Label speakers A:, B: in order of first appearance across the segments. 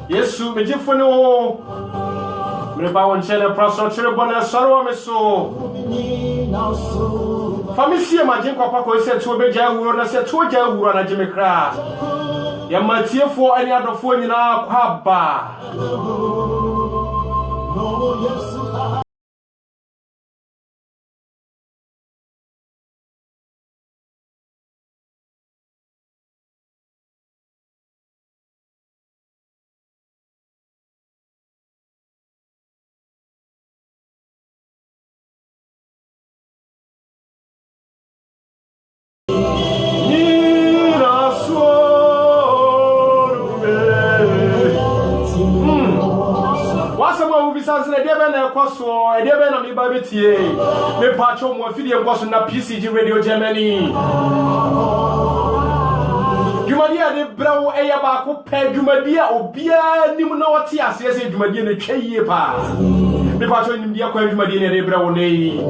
A: Yesu mejifone wo mreba won chele praso chere bona soro me so famisie maje kwapa ko se to be ja wuro na se to ja wuro na jime kra ya matiefo ani adofo nyina kwa ba Sansre debe na ekoso edebe na mi ba betie me pacho mo afidi enkoso na PCG Radio Germany Jumadi ade brawo eya ba ko pe jumadi a obia nim na wote ase ase jumadi na tweyie pa me pacho nim dia kwa jumadi na de brawo nei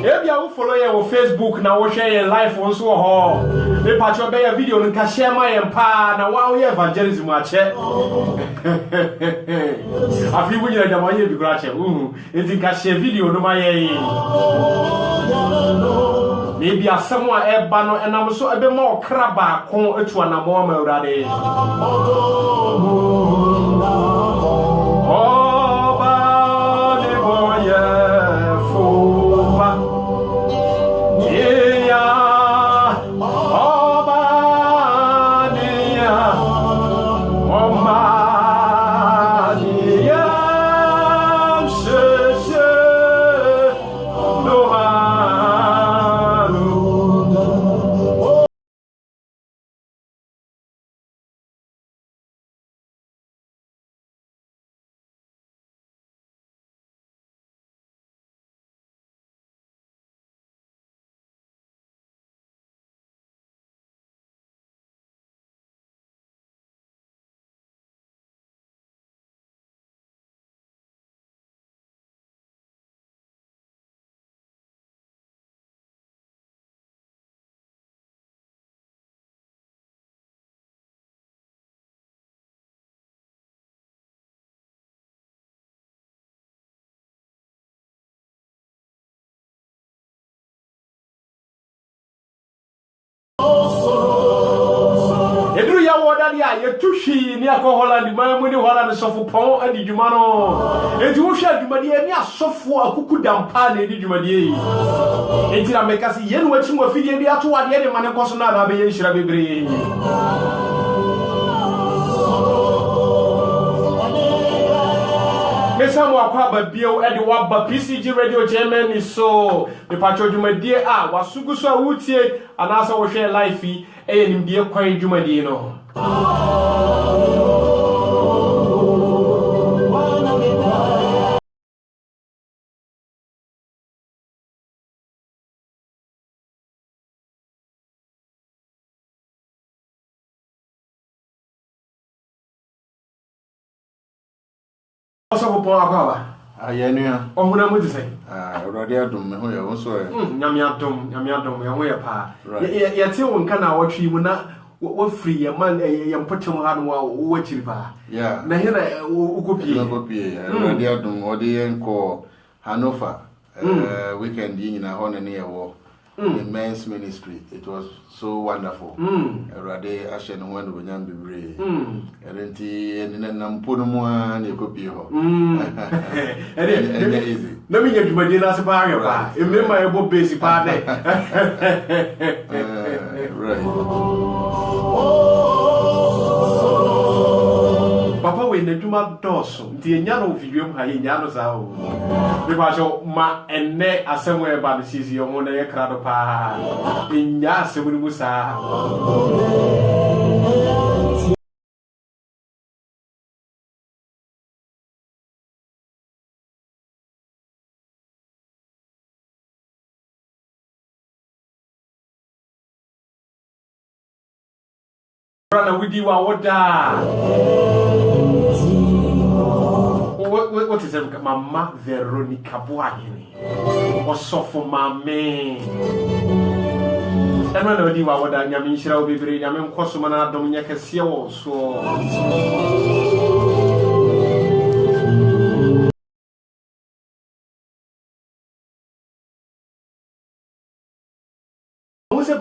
A: Ebia wo follow ye wo Facebook na wo share ye live won so ho me patcho be ya video nka share ma ye pa na wa wo ye evangelism a che afi wo nyina da ma ye bi gra che enti nka share video no ma ye me bia asemo a eba no enam so ebe ma okra ba kon atu anamo ma urade brother ya ye tushi ni akohola ni mamuni hola ni sofu pon adi jumano enti wo hwa adwumadie ni asofo akuku dampa na edi dwumadie enti na meka si ye no wachi mo fidie bi ato wade de mane koso na na be ye nhira bebre Mesamo akwa babio edi waba PCG Radio Germany so me pacho dwumadie a wasugu so awutie anasa wo hwe live yi nimdie kwan dwumadie no Oso po akwa
B: Ayenua.
A: Ohuna mo disai.
B: Urade adom me ho ye wo so e.
A: Nyame adom ye ho ye pa. Ye te won kana wotwi mu na wo free ye man ye mpotem ha no wo chiri pa.
B: Yeah.
A: Na hena ukopie.
B: Ukopie. Urade adom ode ye nko Hanover. Weekend yi na ho ne ye wo. The men's ministry. It was so wonderful. Urade ashe no ho no nyam bebre. Erenti ene na mpono mu a na ekopie ho.
A: Easy. No me dwumadie na se pa pa. Emema e bo base pa de.
B: Right.
A: Papa we na dwuma doso. Nti enya no vidwem ha enya no za o. Me ba so ma enne asem we ba no sisi yo mo na ye krado pa. Enya asem ni musa. Brother Widi wa woda. What is it? Mama Veronica Boagini. Osofo mame. Emma no Widi wa woda nyame nhyira wo bebre nyame nkoso mana adom nya kase wo so.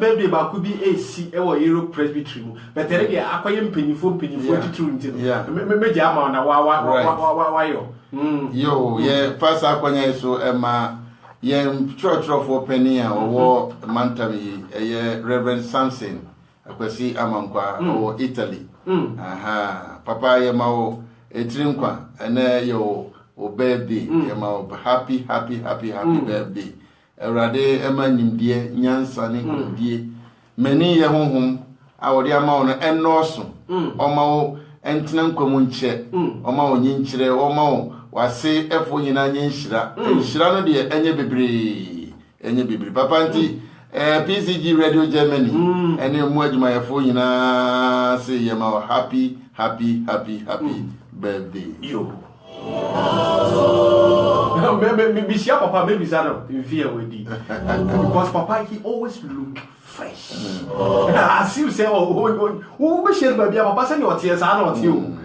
A: Birthday ba ku bi AC e wo Europe Presbytery mu betere dia akoye mpanyifo titru nti no meje ama na wa yo
B: yo ye first akonya so ema ye church for penny a wo mantami ye Reverend Samson akwasi amankwa wo Italy papa ye ma wo etirinkwa ene yo o birthday ye ma wo happy birthday Erade ema nyimdie nyansa ne kodie mani ye honhom awode ama wo no enoso oma wo entena nkwamu nche oma wo nyinkyire oma wo wase efo nyina nyinhyira nyinhyira no de enye bebre papa nti PCG Radio Germany ene mu adwuma yefo nyina say ye ma happy birthday
A: yo Maybe Papa, maybe Zano, in fear with you. Because Papa, he always look fresh. I see you say, oh, we share baby, Papa, send your tears, I not you.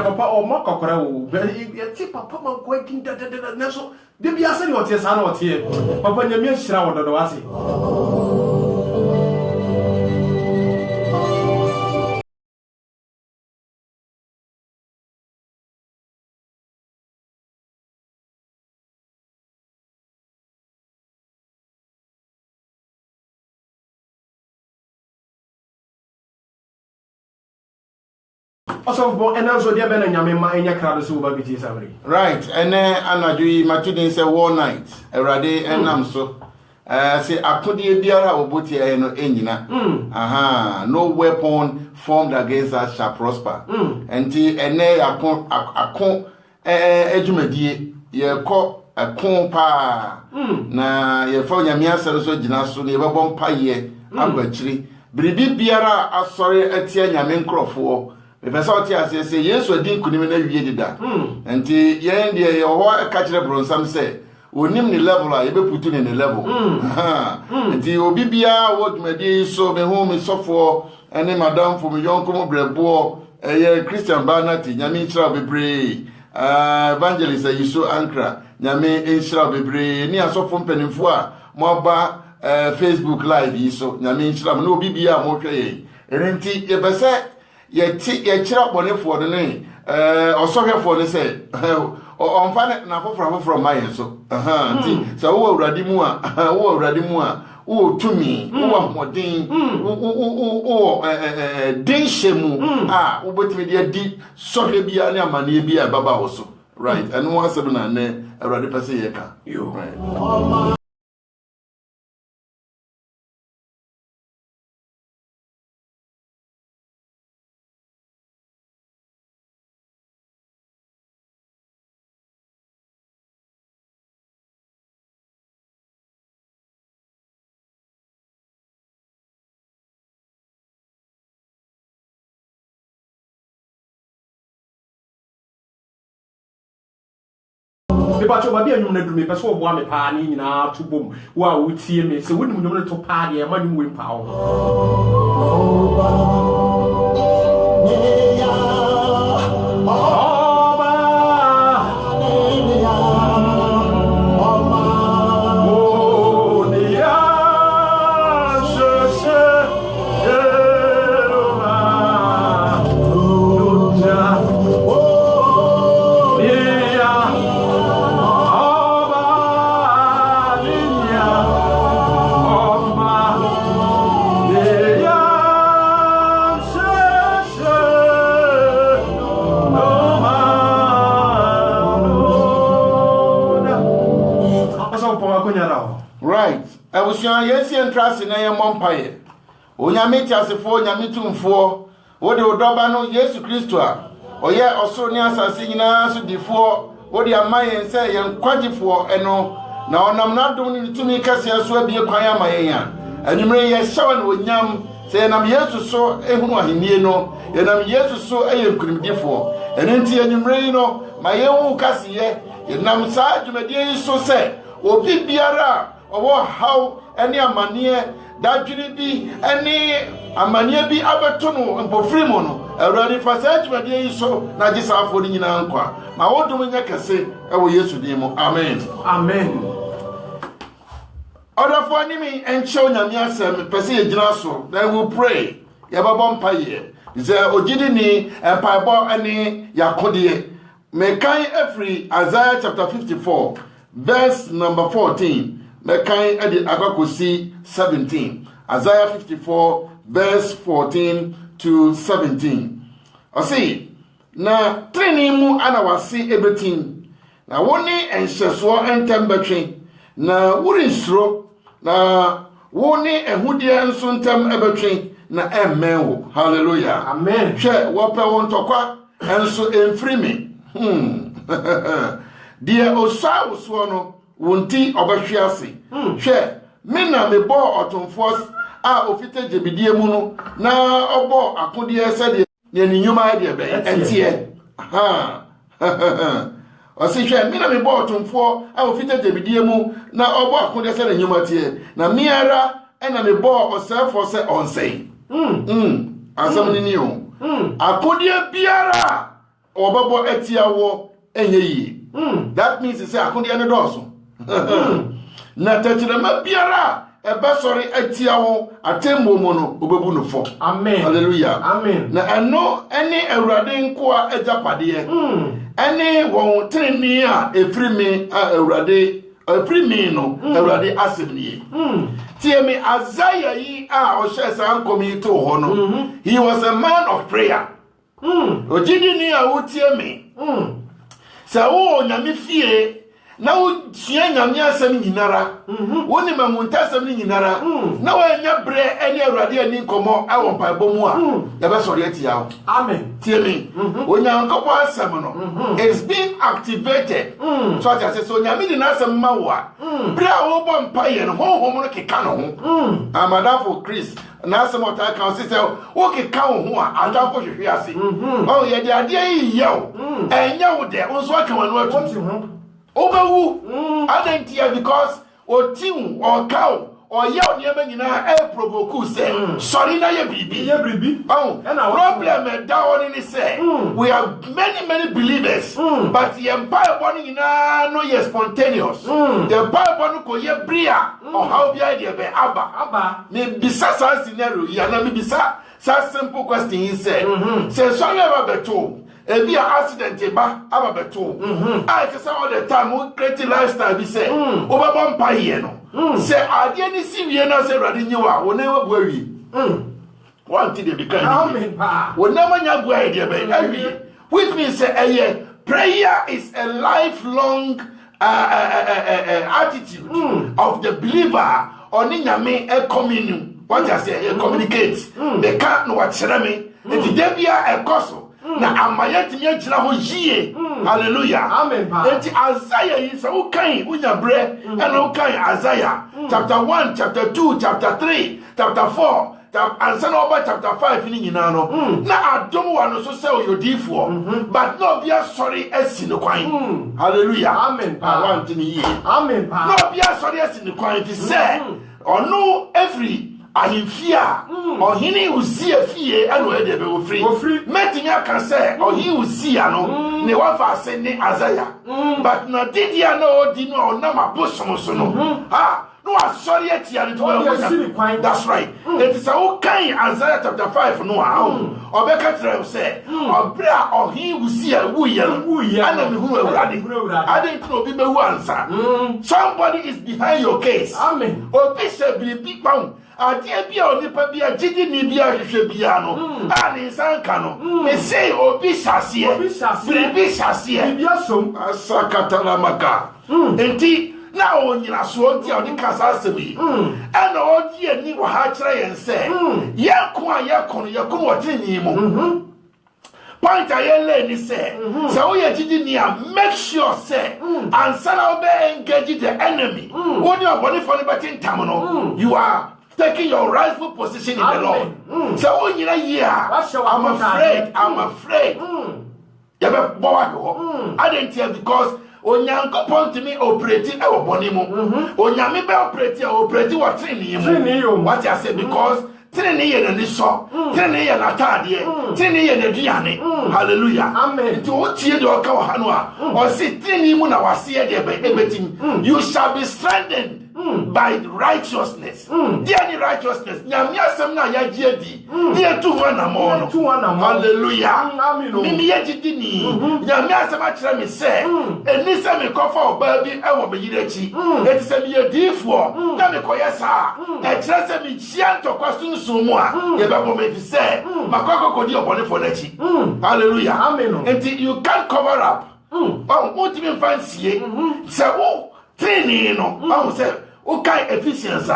A: Papa, or mock or Papa, I'm quaking that. So, they be asking your tears, I not here. Papa, you mean shroud or was it? Also, and also, dear Ben and Yamma, and your crowd is over with salary.
B: Right, and then Anadu, my children say war night, a rade and I'm so. Say, I could be biara or booty no engina. No weapon formed against us shall prosper. And nay, I can't edumedie, ye call a compa. Na ye found your means also ginasso, never bomb pie, actually. Bribi biara, I'm sorry, at Yamin Crawford. If I saw you say, yes, we didn't couldn't even that. And the end, your catch the bron, some say, we name the level, I ever put in the level. And the Obibia, what my dear, so my home is so for, and then Madame for me, young come brebo, a Christian Barnati, Yamin shall be brave. Evangelist, you so ankra, Yamin shall be brave, near so from Pennyfoy, Moba, Facebook live yi so nyame nchira no obi bia mo hwe ye enti ye bese ye chira bonefo no ne osohwefo ne se onfa na foforo ma yen so enti so wo awurade mu a wo tumi wo hodin wo den shemu wo betimi de di sohwe bia ne amane bia baba wo so right and one seven and ne awurade pese ye ka right.
A: Bacho babi anyum na drum pese obo ame pa ni nyina to bom wo a wotie me se woni munyum no to pa de ma nyum we pa ho
B: right abusuan yesi entrance na ye mompaye onyame tiasefo onyame tumfo wo de odoba no Yesu Kristo a oye osoro ni asase nyina so difo wo de amaye nse ye nkwagifo eno na onam na dom ni tumi kase so abie kwan amaye ya anwumre ye hyawa na onyam se nam Yesu so ehunu ahenie no ye nam Yesu so eye nkurimdifo enenti anwumre no ma ye wu kase ye nam sa adwumadie so se obi biara owo how any amanie dadwiri bi any amanie bi abeto no mpofiri mo no awurade fasa adwumadie yi so na gisafo ni nyina nkwa ma wodum nya kase ewo Yesu din mu amen
A: amen
B: odafo animi enche onyame asem pese ye gina so then we pray ye babo mpaye ze ogidi ni empaibo ani yakode mekan every Isaiah chapter 54 verse number 14 mekan edi akakosi 17 Isaiah 54 verse 14 to 17 osi na treni mu anawasi ebetin na woni enhyeso entembetwe na wurinsro na woni ehudie nso ntem ebetwe na emmenwo hallelujah
A: amen
B: hwe wope wontokwa enso emfrimi die osawo no wonti obahwiase hwe me na me bo otomfo a ofite jebidie mu no na obo akode sede ne ninyuma de be entie osi hwe me na me bo otomfo a ofite jebidie mu na obo akode sede nyuma tie na miara ena me bo osefo se onsei asam ni ni o akode biara obabo etiawo enye yi that means say akode ne doso na tatirema biara ebesori etiawo atemmo mo no obebu no fo
A: amen
B: hallelujah
A: amen
B: na eno eni awurade nko a ejapade eni won treni a efrimi a awurade efrimi no awurade asebnie tie me Isaiah yi a o shesa nkomi to ho no he was a man of prayer ojidi ni a wotie me sa wo nyame fie na wo tia nyame asem nyinara woni mamuntasem nyinara na wo nya bre eni awurade ani nkomo awo mpaebo mu a ya be sori atia wo
A: amen
B: tie me onyankopo asem no is being activated so ati ase so nyame ni na asem ma wo a bre a wo bo mpaye no honhom no keka no ho amadafo Chris na asem ota kan se wo keka wo ho a adafo hwehwe ase o ye de ade yi yew enya wo de wo so aka wanu atu Obewu adentia because o tiun o cow oye oniema nyina e provoke say sorry na ye bibi oh problem da one ni say we have many believers but ye Bible nyina no ye spontaneous the Bible no ko ye bria or how bia de be aba me bisa sa scenario ya na me bisa sa simple question he said say sorry about beto ebi accident ba aba beto I say all the time we create lifestyle be say obabon pa here no say ade ni siwie na say rade nyiwa wo na wa buawi one thing they become amen pa wo na manya bua ide be awi which means say prayer is a lifelong attitude of the believer on nyame a communion what I say communicate they can't know what me it dey bia e koso na amayeti mi agina ho yie hallelujah amen pa enti Isaiah yi se wo kan unya bre and wo kan Isaiah chapter 1 chapter 2 chapter 3 chapter 4 and son over chapter 5 ni nyina no na adom wa no so se oyodifo but no bia sorry esi no kwan hallelujah amen pa want ni yie amen pa no bia sorry esi no kwan ti say onu every ahimfia ohini usia fie anu ede be ofri metinya kan say ohi usia no ne wa fa se ni Isaiah but na didia na odi no na mabosom so no no sorry etia to that's right it is a kind Isaiah chapter 5 no obeka tell say obra ohi usia wuye ana me hu awurade ade to obi be hu ansa somebody is behind your case amen obi se bi pam ade bia onipa bia gidi ni bia hwehwe bia no ani sanka no me say obi hyase bia som asakatala maka enti na onyina so ntia odi kasa sebi ana odi ani wa ha kire yen se yakon wotini mu point ayele ni se so we gidi ni make sure say ansana obe engage the enemy woni oboni for ni betin tam no you are taking your rightful position in the Lord so onyina here I'm afraid ya be bowa go I didn't tell because onyankopon timi operate e oboni mu onyame be operate what training mu what I say because training ye na so training ye na tade training ye na duane hallelujah amen to otie de oka wa hanu a o say training mu na wase ye de be ebetim you shall be strengthened by righteousness the righteousness nyame asem na ya giedi ye tu wana mo no hallelujah amen mi ye gidi ni nyame asem a kire me se eni se me kofa oba bi e wo be yirechi eti se me ye difo na me koyesa e kire se me chia ntokwa sunsun mu a ye be bo me fi se makoko kodi obone for nachi hallelujah amen enti you can't cover up what you fancy se o training no say okay efficiency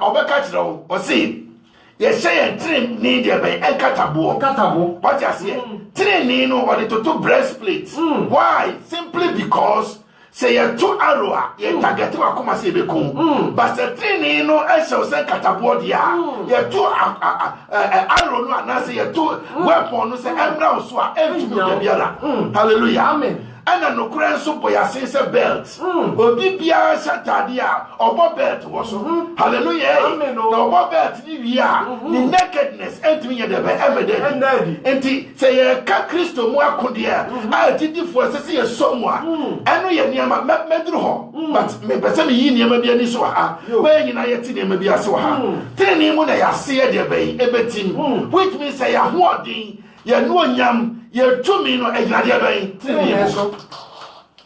B: obeka kire o say ye say train need dey be enkatabo what you say training no what to breastplate why simply because say you two arrow ye target wa come say be kun but the training no e say katabo dia ye two arrow no na say ye two weapon no say emra so a entumi biara hallelujah amen ana no kura so boya sense belt obi bia satade a obo belt wo so hallelujah amen no obo belt ni wia ni nakedness entumi ye de be emede enti say ye ka Kristo mu akode a didi fo say ye so mu a eno ye niam medru ho but me pese me yi niam bia ni so ha we nyina ye ti niam bia so ha teni mu na ya se ye de be ebetim which means say ya hoodin ye no nyam ye tumi no egrade ben tini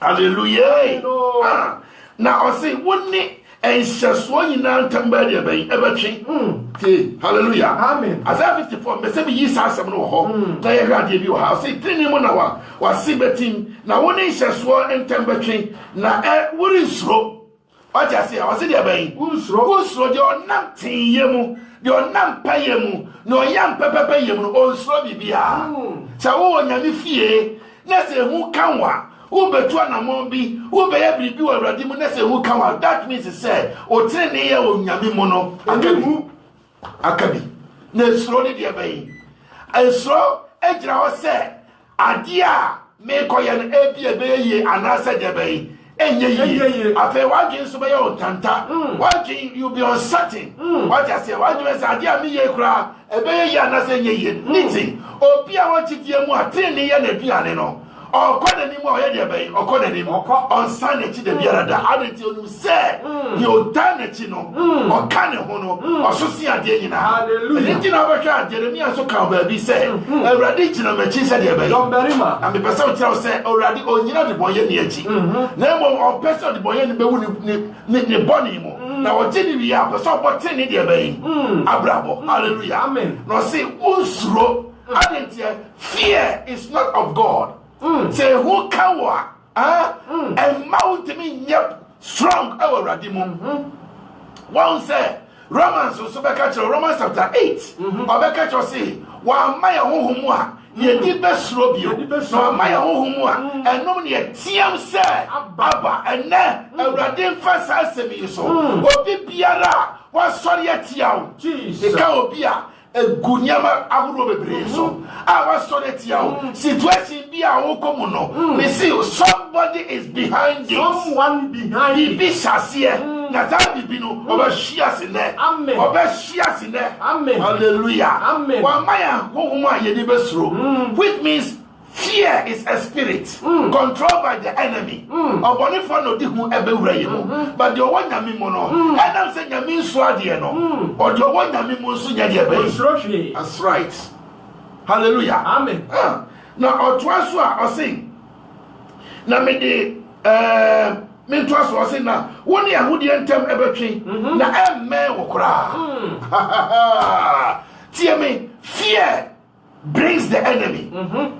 B: hallelujah na o say woni enhyeso nyina ntamba de ben ebetwe hallelujah amen Isaiah 54 me say yi sasem no ho na ye grade bi o ha say tini mu na wa sibetim na woni enhyeso ntamba twe na wori nsuro what you say I say de ben usuro de onam tinye mu de onam paye mu no yam pepepe yem no onsuro bibia sa wo nyame fie na se hu kanwa wo betu anamon bi wo be ya bibi wa awrade mu na se hu kanwa that means say o trene ye o nyame mu no akabi na suro de de ben esuro egira ho se ade a me koye no ebi ebe ye anasa de ben After watching so by tanta, watching you be uncertain. What I say, what you say, dear me, ye cry, a baby, and I say, ye knitting, or Pia watching dear more, 10 years and piano. Or quite any more or quite any more on Sunday to the Biara, until you say you done it, or can or Socia Dina. Hallelujah. Jeremiah so can be said, a radical machine said, and the person said already, oh, you know the boy in the never or person the boy in the bonny. Now, we have so what 10 years bay. Abrabo, hallelujah, amen. Now, say, Usro, fear is not of God. Say who kawa and mount me yep strong our radimu. One say Romans so catch Romans chapter 8 or catch or say wa maya humwa ye di besrobio so maya humwa and no near tiam say abba and na radim fasa asemi so obi biara wa sorry atiaw Jesus ka obia a gunyama agro bebre so our sonetiao situation be our comuno we see somebody is behind you, someone behind you be shasie na ta bibinu obashia sine amen obashia sine amen hallelujah amen wa maya hohuma ye di besro which means fear is a spirit controlled by the enemy. Oboni for no di hu ebewura ye mo. But the one nyame mo no. Adam say nyame nso ade no. Or the one nyame mo nso nya de be. That's right. Hallelujah. Amen. Now otwa so a osin. Na me de me twa so osin na woni ahudi entem ebetwe na emme wo kra. Tie me fear brings the enemy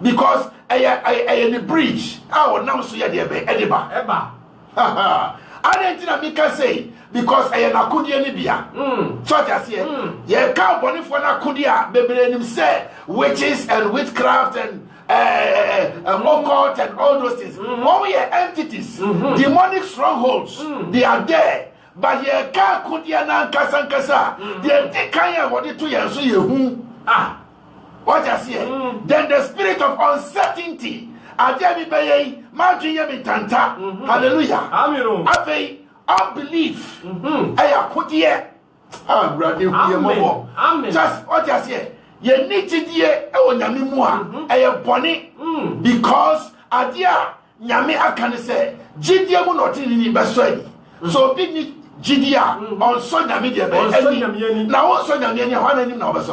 B: because I the bridge. Our now so ya de ediba eba. I didn't make us say because I am akudia ni bia. So just here, ye ka boni for na akudia bebre nim say witches and witchcraft and occult and all those things. All ye entities, demonic strongholds, they are there. But ye ka akudia na kasa they can what it to ye so ye what I see, then the spirit of uncertainty. Hallelujah. Amen. Unbelief. Amen. Just what I say. You need to hear because adia nyame akane say jidia mu not ni besoi. So big Jidia on Sonya media now on Sonya Mania one now so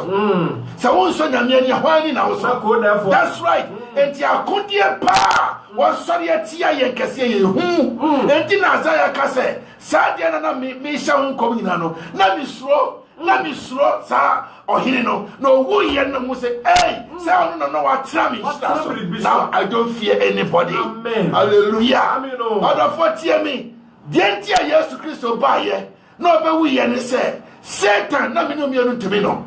B: on Sonya Mania one now that's right and ya kundia pa was sorry tia yen kase who and Isaiah kase sadia na me sha unkom no na mi sro sa ohine no wo ye no mu say hey say no wa tra me now I don't fear anybody. Amen. Hallelujah. Amen. Other for tia me Dientia Yesu Christo baye no be we ye ne say Satan na me no ntumi no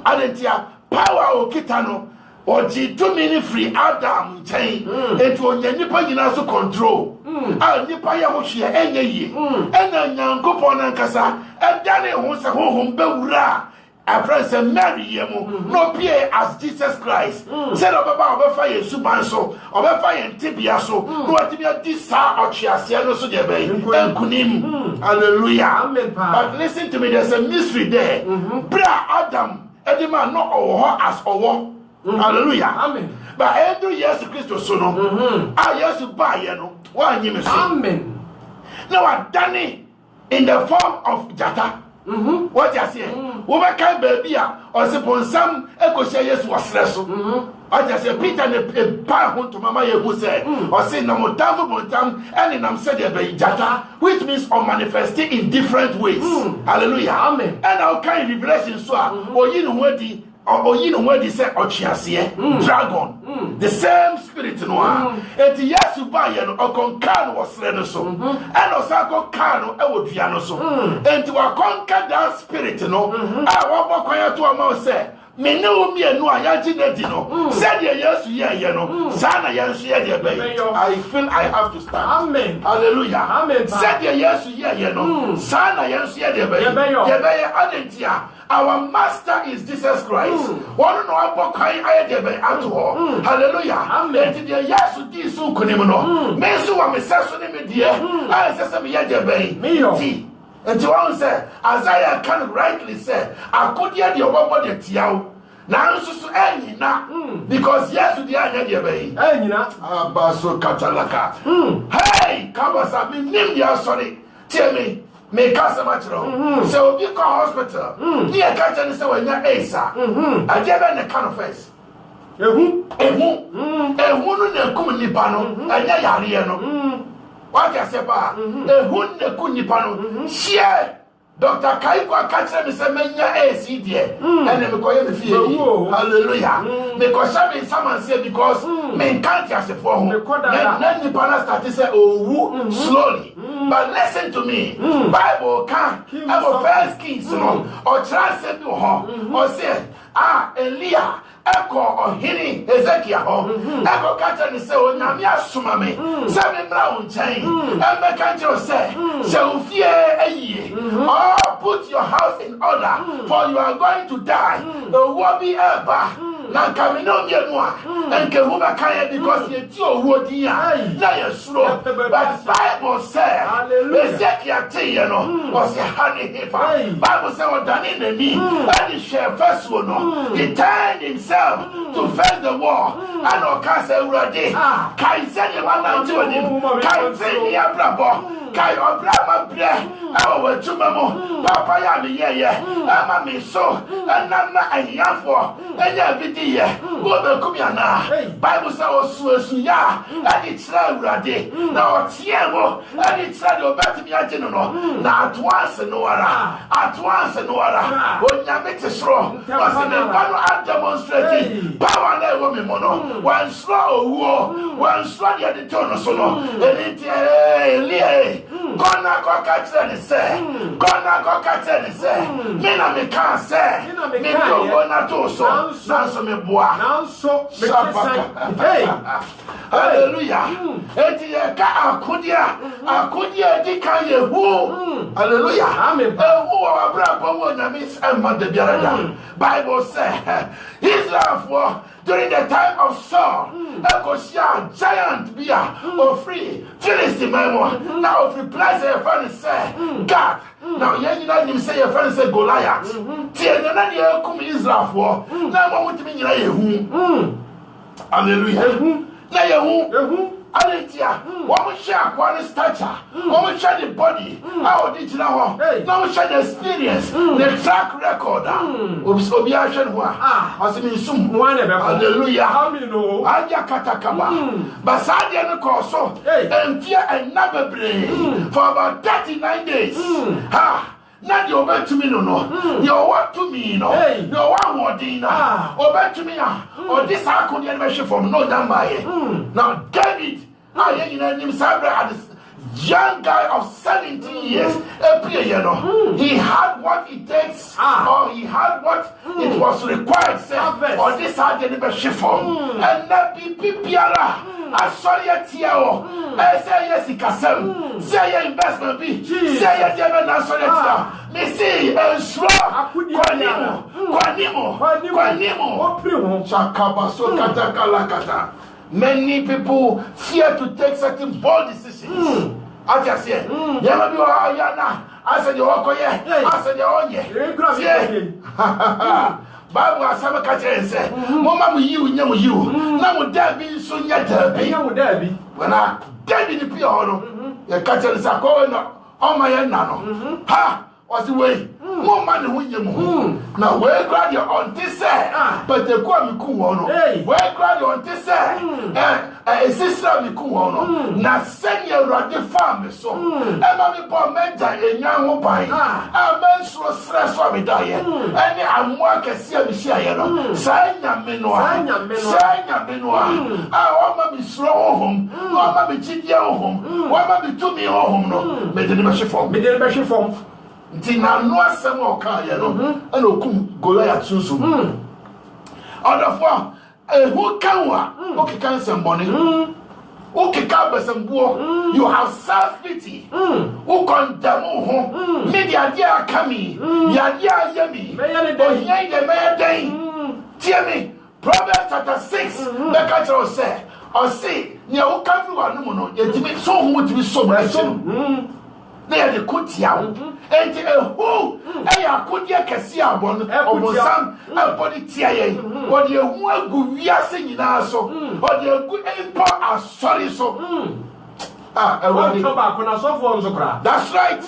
B: adentia power o kitano oji to me free Adam chain etu onyanipa nyina so control nipa ya ho hwe enye yi ena nyankopon na nkasa edane ho se hohom bewura a friend said Mary yemu no pie as Jesus Christ said obaba obefa Yesu banso obefa yentibia so no atibia disa ochiase no so de be enkunim. Hallelujah. Amen. But listen to me, there's a mystery there. Bra Adam edima no owo as owo. Hallelujah. Amen. But every years Christ so no Yesu ba ye no wa nyime so. Amen. Now Adani in the form of Jata. What you say? Over can baby or suppose some echo say yes was so. What you say? Peter and a to Mama who said, or say no more bontam and in said Jata, which means on manifesting in different ways. Hallelujah. Amen. And our kind revelation so or you know what the or you know where they say Ochiasie, dragon, the same spirit no and the Yesu Bayan or Concan was Renaso, and Osako Kano, Ewopiano so, and to conquer that spirit no, I want to a mouse say,
C: me no me no ayagine no said yes no sana yes I feel I have to stand.
A: Amen.
C: Hallelujah.
A: Amen.
C: Said yes no sana yes our master is Jesus Christ. One no about kai ayebe at all. Hallelujah.
A: Amen.
C: And the yes to this so kunimono me so wa me seso ni me die I say me yagebe
A: me
C: and to one say Isaiah can rightly say I could hear the body tiao now so any na because yes to the yagebe abaso katalaka hey kabasa me nim dia sorry tell me cast much wrong. So be call hospital. Near catching so when you're Asa. I gave the kind of face. No come nipano, and Yariano. What I say, a hoon the kunipano. Share Dr. Kaikwa catch me some ACD, and then we call him fear. Hallelujah. Because someone said, because men can't just a form. Then the panel started to say, oh, slowly. But listen to me. Bible can't have a first keys, or translate you home, or say, Elia. Echo or hearing Ezekiel, Echo catcher and say, oh, Namia Sumame, Sammy Brown chain, and the catcher say, so fear a year, or put your house in order, for you are going to die. The will be ever. Now coming on your one, and Kahuma Kaya because you're too woody, now you're slow. But Bible said, Ezekiel was a honey heifer. Bible said, what done in the knee, and he shared first one, he turned himself to face the war, and Okasa Uradi, Kai said, you want to him, Kai said, Bravo. Kai Obrama Bre, our Tumamo, Papa Yami, Mamma so, and Nama and Yafo, and Yavidia, Boba Kumiana, Bible says, Suya, and it's Radi, now Tiamo, and it's Radio Batimiano, now at once and Noara, when Yamit is wrong, was in the Pano demonstrating power and woman mono, one slow war, one slow at the tone sono, and it's Gonna go catch any say. Gonna go catch any say. Mina me can't say. Me don't wanna do so. Nanso me boa.
A: Nanso me hey.
C: Hallelujah. Eti ye ka akudia di kan ye hu. Hallelujah. Amen. Who our brother wo na miss emma de biarada. Bible say Israel for during the time of Saul, Ekosia giant bia or free Philistine man. Now if you place your friend say God. Now you know him say your friend say Goliath. Tie na na come Israel for. Na mo mutimi nyina ye hu. Hallelujah. Na ye hu. Aletia, one share quality stature, one share the body, how did you know? Now share the experience, the track record. Observation, as in some one, hallelujah, Aja Katakaba, Basadia and Corso, and fear and never brain for about 39 days. Ha! Not your back to me, no. Your work to me, no. Your one more dinner. Or back to me, or this I could never from no damn by. Now, David, I ain't him Sabra, young guy of 17 years, he had what it takes, or he had what it was required, say, or this I never shift from. And that be Piara. I saw your Tiao. I say yes, he can say your investment be. Say your German national. Me see a slow. Quanimo. Chakabaso Katakalakata. Many people fear to take certain bold decisions. I just say, Yamabi Yana. I said, you walk here. I said, you're on ye. Bible has some catcher and said, Mama, you, now would there be so yet derby. When I dead in the piano, the catcher is a going on my end now. Ha! Was the way. More money when you move. Now, where grab your on this but the Kwame Kuono. Where grab your on this a sister me Kuono. Now, send your ruddy farm so. Emma me born Menta in young buy. A man so stress for me die. And I'm working see a Michelle. Sign your menoir. Sign your menoir. I want me slow home. Want me cheat your home. Want me to me home. No, made the machine form. Tina no asem o kan ye no and okum Goliath sunsun Odofo who kanwa okay kan somebody okay ka besambuo you have self-pity who condemn ho media dia kami ya dia yemi o yen de me den tie me Proverbs chapter 6 the catcher say or say nya wo ka fi wa no no yetimi so ho mutimi so mo na ya de kotia enti ehu eya kodia kese abon obonsam abodi tia ye wo de ehu agu wiase nyina so wo de agu empo asori so
A: everybody ba ko na so for nzo kra
C: that's right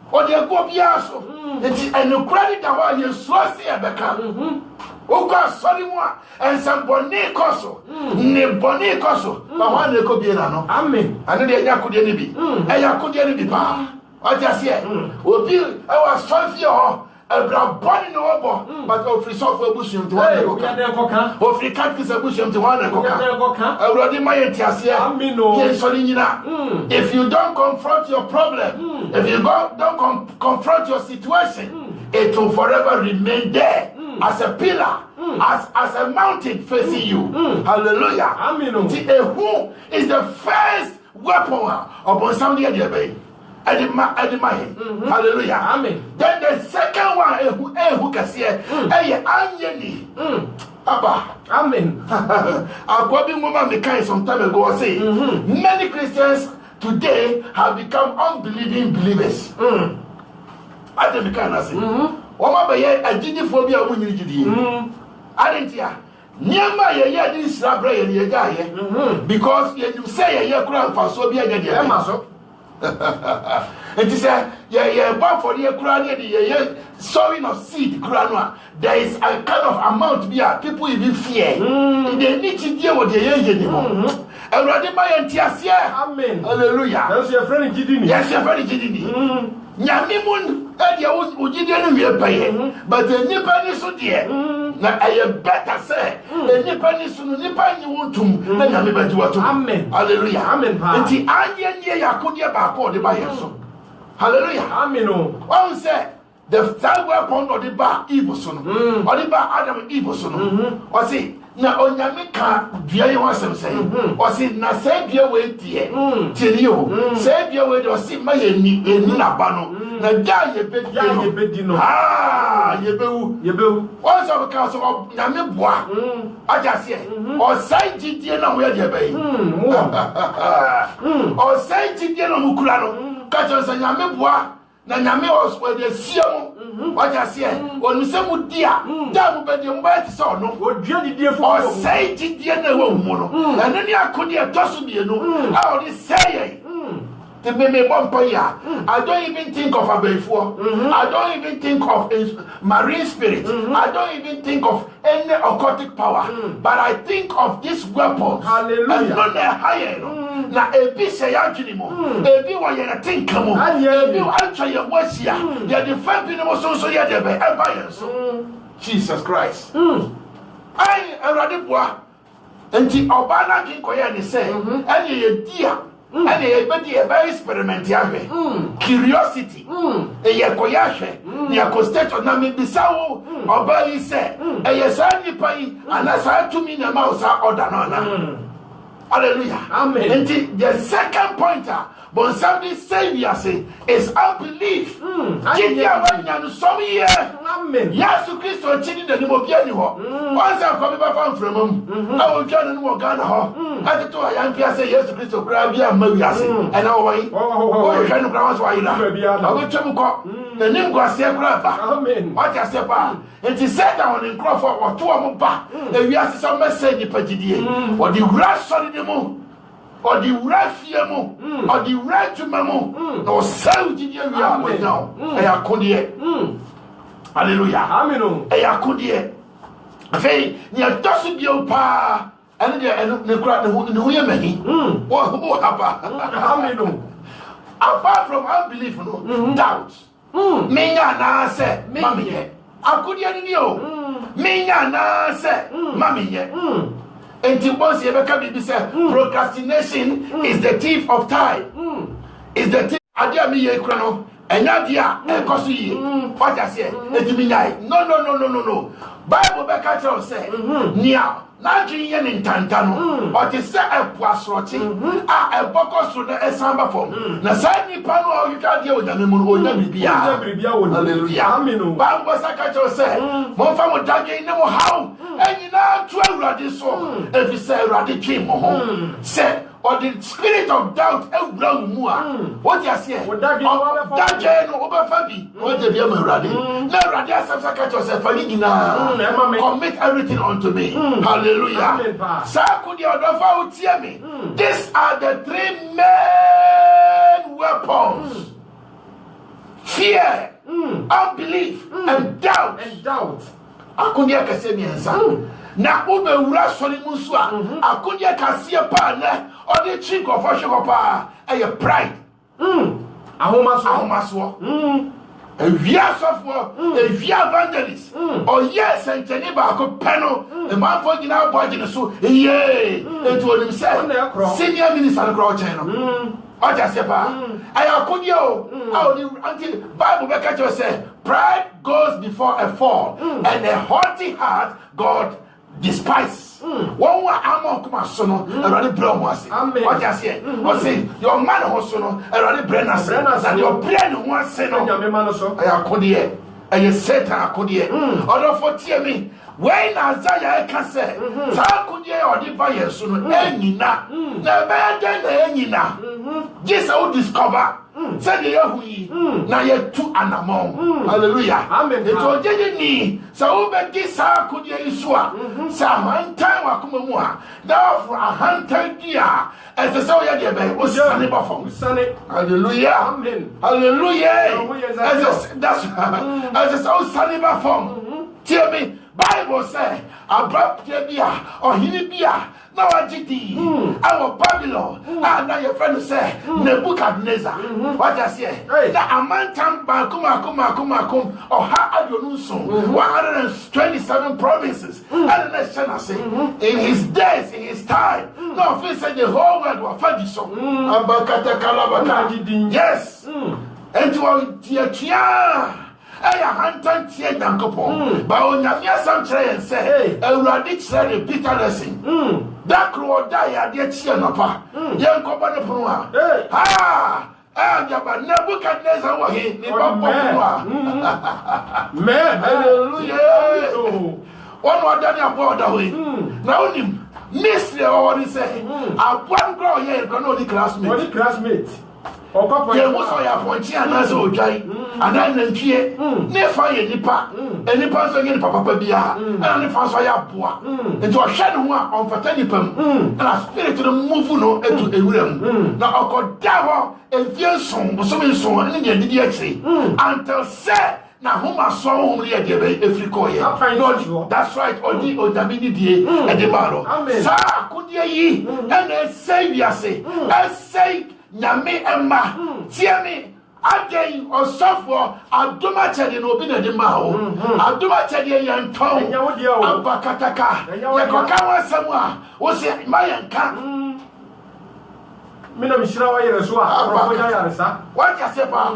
C: wo de agu bia so enti enu credit that wa ye so se ebeka Oka sorry moi and some bonnet coso ne bonnet coso but one ne ko bi na no
A: amen
C: ane de nya ko de ne bi e ya ko de ne bi pa o ja se obi e wa so fi ho ebra boni no obo but o free so for bushim to one ko kan o free cat kisa bushim to one ko kan awrodi maye ti ase
A: amen no
C: ye so ni nyina if you don't confront your problem if you don't confront your situation it will forever remain there as a pillar, as a mountain facing you. Hallelujah.
A: Amen.
C: Who is the first weapon upon somebody at the bay? Hallelujah.
A: Amen.
C: Then the second one, who can see Anyeni. Abba.
A: Amen.
C: I'll probably moment some time ago I say many Christians today have become unbelieving believers. I think we can say. Oma be ye agidi phobia mu nyiri gidi adentia niamba ye di srabra ye ga ye because ye say ye kura faso bi anya de e ma so it is ye ba for ye kura ye sowing of seed kura no there is a kind of amount bi people even fear they need to deal with ye ni mo Erade ma ye ntiase
A: amen
C: hallelujah
A: yes your friend gidi ni
C: yes your friend gidi ni Nyamimun edia ujide no wie paye but enipa ni so de na aye better say enipa ni so no nipa nyi wontum na nyame baji watum
A: amen
C: hallelujah
A: amen
C: nti anye nye yakode ba ko de ba yeso hallelujah
A: amen o
C: one say the third weapon of the bar evil son or the bar Adam evil son or see na onyame ka dua ye wasem say o si na say dua we tie tiri yo say dua we do si ma ye ni na ba no na da ye bedi no ye bewu o so ka so nyame boa aja se o sai jidie na wo ye de bai o sai jidie na mu kura no ka jo so nyame boa na nyame o de siamu waja se onu se mu dia da mu be de mba ti so no
A: odua didie fu
C: o sei didie na wo mu no eno ni akodi etoso bienu a o di say the me bompa ya I don't even think of abefo I don't even think of marine spirit I don't even think of any occultic power but I think of this weapon
A: hallelujah
C: no na higher na ebi se ya dwini mo ebi wo ye na think mo ebi ancha ye wasia ye the fact bi no so ye de be eba so Jesus Christ ai erade boa enti oba na dwin koye ni se ene ye dia ene ye bedi e ba experiment ya hwe curiosity e ye koya hwe ni akostato na me bisawo oba yi se e ye sa nipa yi anasa tumi na ma usa order no na hallelujah
A: amen
C: and the second pointer but somebody say we are saying is unbelief jidia wanya no some year
A: amen
C: Yesu Kristo chini de ni mo bia ni ho once I come back from I will join no mo Ghana ho ati to ayan pia say Yesu Kristo kra bia ma wi ase and now why oh you no kra was why na I will twem ko na nim go ase kra ba
A: amen
C: what you say pa and he said that on in crop for what to am ba e wi ase some message pagidie or the grass solid mo or the refiemo or the regimemo no saudi we are right now ayakodie hallelujah
A: amen
C: ayakodie afei ni atosu bio pa ene de ne kura ne hu ye mani wo haba
A: amen
C: apart from unbelief no doubt menya na se mamiye akodie ni o menya na se mamiye enti boss ye beka bibi say procrastination is the thief of time is the thief adia mi ye kura no Enyadia ekosi what I say etiminyai no Bible be catch us say nia na dwuye ne ntanta no o te se epuasroche a eboko so na esamba fom na sa nipa no o yitwa de onyame mu no onya bibia hallelujah amen Bible say catch us say mo fa mo dage ne mo haw enyina tu awurade so efi say awurade twi mo ho say or the spirit of doubt what you say that no obefabi what you be ready na ready asafsa catch yourself commit everything unto me hallelujah sa could you odofa utie me these are the three main weapons fear unbelief and doubt akunya kase miensa na ube wura sori musu a akunya kase pa na or the chink of Oshopa, a pride. Ahomaso. A via software, a via evangelist. Or yes, and Geneva could panel, a man for the now body, so yea, and to himself, senior minister of the crowd channel. What I say, I could yo, until Bible Becca say, pride goes before a fall, and a haughty heart, God despise. One wa amon kuma sono erade brain wase what you say o say your man ho sono erade brain ase and your brain ho ase no nyame ma no so ayakode e Satan akode odo for tie me when Isaiah can say sa akode e odi ba yesu no enyina na be den na enyina Jesus will discover say the yahui na ye tu anamon hallelujah amen it o jeje ni sa wo be di sa akode isu a sa man time akoma mu a da for a hunter dia as the so ya de be o sane ba fom hallelujah amen hallelujah that's as the so sane ba fom tell me Bible say abrapte bia ohini bia na wajidi our Babylon and now your friend say Nebuchadnezzar what I say that amantam bakum or ha adionunso 127 provinces and the nation say in his days in his time no face the whole world was fadiso abakata kalabaka yes and to tia Aya hantan tie Nyankopon ba onyame asam kire yen se Awurade kire the bitter lesson that crow die ade tie no pa yen ko ba ne pono a jaba Nebuchadnezzar wa he ni ba pono a man hallelujah one wa dani abo da hoyi na onim mystery o woni se abwan grow here ko no di classmate yeah, what's all your point here? And that's all, Jay. And then here, never ye nipa, and nipa so yen papa bia, and the fans are your poor. Into a shadow on Fatanipum, and a spirit to the move no into a room. Now, I got devil and fear song, was so and then did you say until say. Now, whom I saw only a debate if you call it. That's right, or the Damini and the Baro. Sir, could ye and a savior say, I say. Nyame emma tiemi again or software aduma chede no bi na de ma ho aduma chede yan ton abakataka ye koka wasam a wo se mayanka
A: me na mishira wa yere so a profoja yaresa
C: what you say pa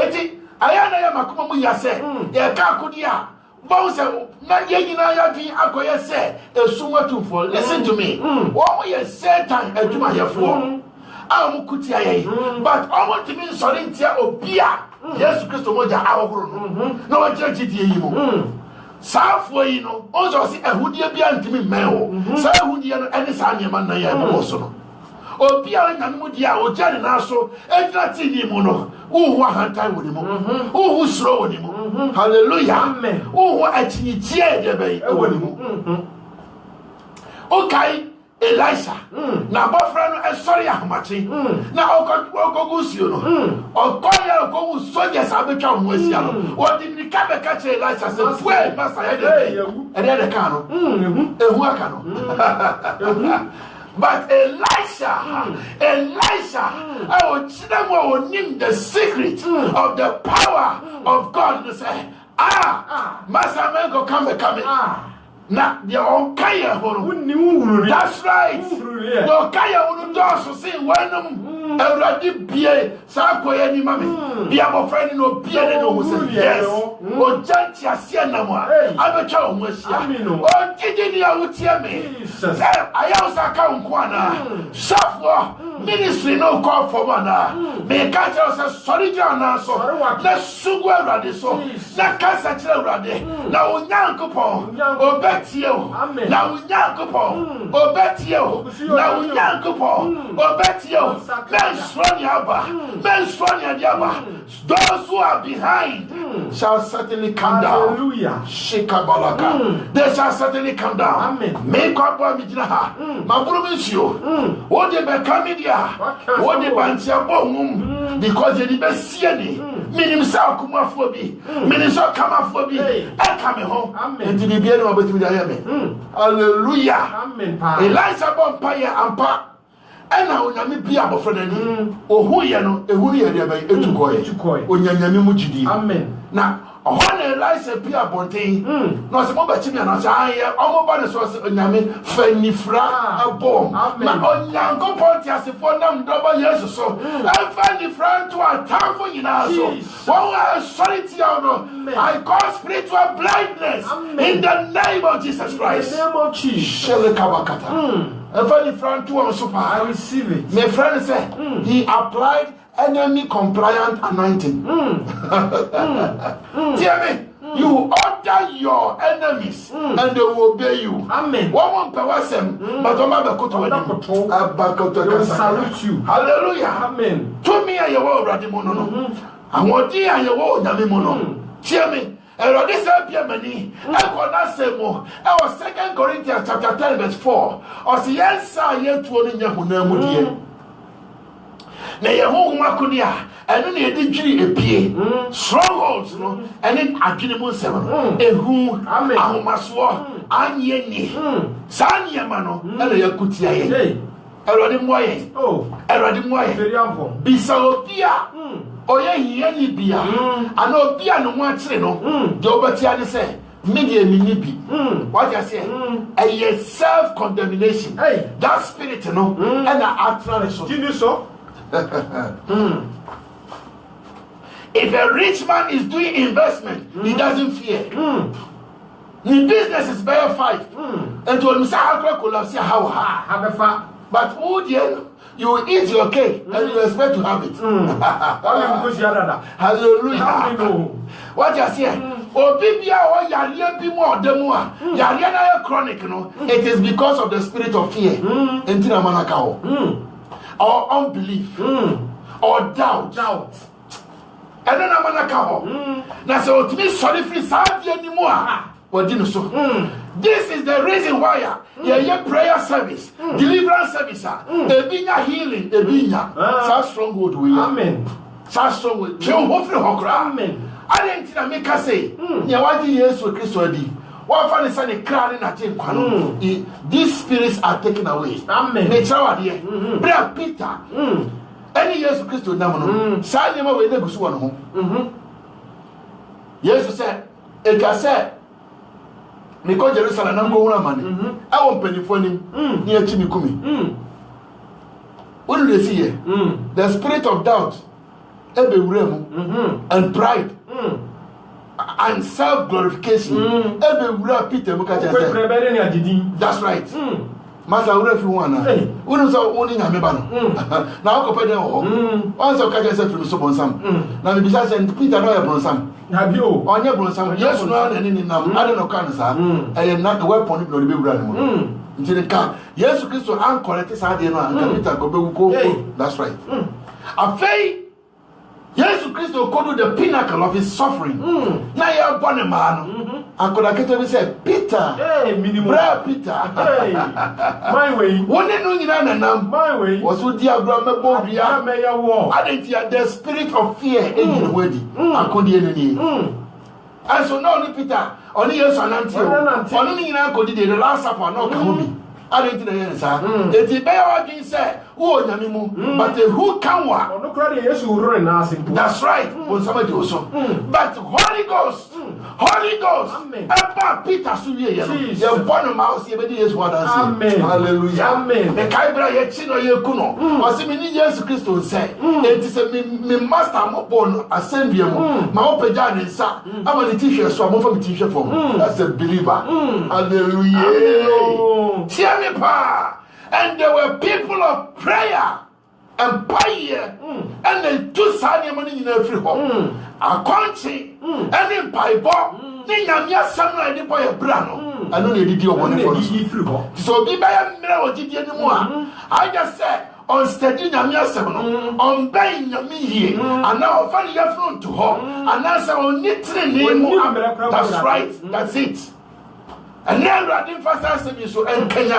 C: eti ayana ya makoma mu yase ye ka akudia bon se na ye nyina ya din akoye se esunwa tufo listen to me wo ye Satan aduma yefo amukutia ye but almost mean sorintia obia Jesus Christ moja awogro no wa jidie yi mo safo yi no ozo si ehudie bia ntimi mewo sa ehudie no ene sa nyema na ya mo so no obia nyamu dia o jani na so ejira ti ni mo no uhu ahantan woni mo uhu suro woni mo hallelujah amen uhu achinyitie de be woni mo okay Elisha na bofra no sorry ahmachi na okogusio no okoya okogu soldiers abetwa ho asia no odi ni ka be ka che Elisha se fue master ya de de ka no ehu aka no but Elisha I will him the secret of the power of God to say master man go come Na the Okaya Horo. That's right. The Okaya Horo does to say when already be Sakoya ni mami. Be a friend no Pierre no who yes. O Jantia Sienama. I'm a child, Monsieur. Oh, Gideon would tell me. I also count Kwana. Suffer ministry no call for one. May catch us a solid so. Let's sugar radi so. Na casa radi. Now, Yankupon. Obetio. Now, Yankupon. Obetio. Now, Yankupon. Obetio. Men strong yaba. Men strong yaba. Those who are behind shall certainly come down.
A: Hallelujah.
C: Shikabalaka. They shall certainly come down.
A: Amen.
C: Make up one midnaha. Maburumisio. What they become media. What they bantia bomb. Because they be seeing. Meaning South Kumafobi. Meaning South Kamafobi. I come home.
A: Amen.
C: And to be better about me. Hallelujah.
A: Amen.
C: Elijah Bompire and Pa. And now, Yami Pia Bofreni, or who you know, a who you are by Etukoi, or Yami Mujidi. Amen. Now, when Elijah Pia Bonte, no some over Chimia, no, I almost by the source of Yami, Fenifra, a bomb. Amen. On Yanko Pontias, for them double years or so, I find the front to a town for you now. So, I solitude, I call spiritual blindness in the name of Jesus Christ.
A: In the name of Jesus.
C: Shele Kabakata. Very friend to super.
A: I receive it.
C: My friend said he applied enemy compliant anointing. Hear me. You order your enemies and they will obey you.
A: Amen.
C: One person, but
A: they will salute you.
C: Hallelujah.
A: Amen.
C: To me, I will already mono. I want you and you will Namimono. Hear me. And this many, I could not say more. Our 2 Corinthians chapter 10, verse 4. Or the answer yet to only Yahunamudia. Nay, a home Macunia, and then a degree a pie, strongholds, no, and then a Ginimus 7. A who, Ahumaswa, Anyeni, Sanyamano, and a Yakutia. Erodimoye. Oh, Erodimoye. Very ample. Bisaopia. Oye yeni bia ano bia no nwachire no de obatia ne say media minibi what you say a self condemnation that spirit no and actually so you so if a rich man is doing investment he doesn't fear the business is better fight and to him say how collapse how but who dear you eat your cake and you expect to have it. Hallelujah. What you say? Obibia or Yaria be more demua. Yaria chronic, no. It is because of the spirit of fear. Entina manakao. Or unbelief. Or doubt. And then manakao. Now so to me sorry free Saudi anymore. This is the reason why your prayer service, deliverance service, a healing, such stronghold will. Amen. Such stronghold. Amen. I didn't make us say, what years for Christ already. What fun is a crowd in a team? These spirits are taken away. Amen. Brother Peter. Any years for Christ, no. Salima will never go home. Yes, sir. It can say. Because Jerusalem and go money. I won't penny for him near Chimikumi. What do they see here? The spirit of doubt, every realm, and pride, and self glorification. Every real Peter Mukaja. That's right. Master, if you want, we don't say owning a mebano. Now, compare them once of Kaja from so on some. Now, besides, Peter, no, upon some. Have you on your brother? Yes, no, and in them. I don't know, cancer. I am not the weapon of the baby. Until the car. Yes, Christo, I'm correct. I didn't know. That's right. A faith. Yes, Christo go to the pinnacle of his suffering. Now you are born a man. I could have get said, Peter. Hey, minimum. Peter. Hey, my way. One in my way was with Diagram Bodia. I didn't hear the spirit of fear in the wedding. I couldn't. And so now, Peter, only yes, and until only in Uncle did the last supper, no, come. I didn't hear, sir. It's a bear, I said. Oh, Yamimu, but who can wa? That's right. When somebody also. But Holy Ghost, Abba Peter Suye, you're born of mouse, everybody is what I say.
A: Amen.
C: Hallelujah.
A: Amen.
C: The Kaibra Yachino Yakuno, was in Jesus Christ will say, it is a me master mopon, assembly, my open jan and sa. I'm on the t-shirt, so I'm from the t-shirt for that's a believer. Hallelujah. Hear me, pa. And there were people of prayer and prayer, and they do sign money in every home. A country, and in Bible, Ninamia Samuel, any boy of Brano. I know they did your money for us. So be by a mirror or did anymore. I just said, on steady Namia Samuel, on buying your me, and now find your phone to her, and now someone needs to name. That's right, that's it. And now I didn't first answer me so and Kenya,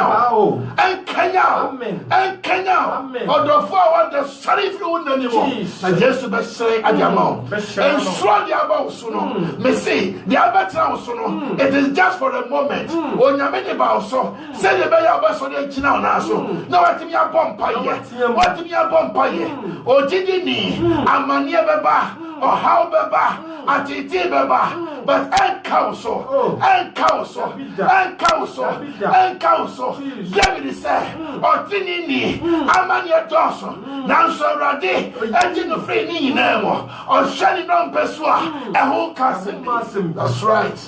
C: and Kenya, and Kenya, or the forward the sorry fluid anymore. And just to be say at the amount, and slowly about soon. Me say the Alberta soon. It is just for the moment. When you're many about so, say the bay of us on the China now. No, what me a bumpire, what me a bumpire, or Jidini, and Mania Baba, or how Baba, and Titi Baba, but and council, and council. And council, David said, or Tinini, Amania Dawson, Nanso Radi, and Jino Free Nemo, or Shannon on Pessoa, and who casting. That's right.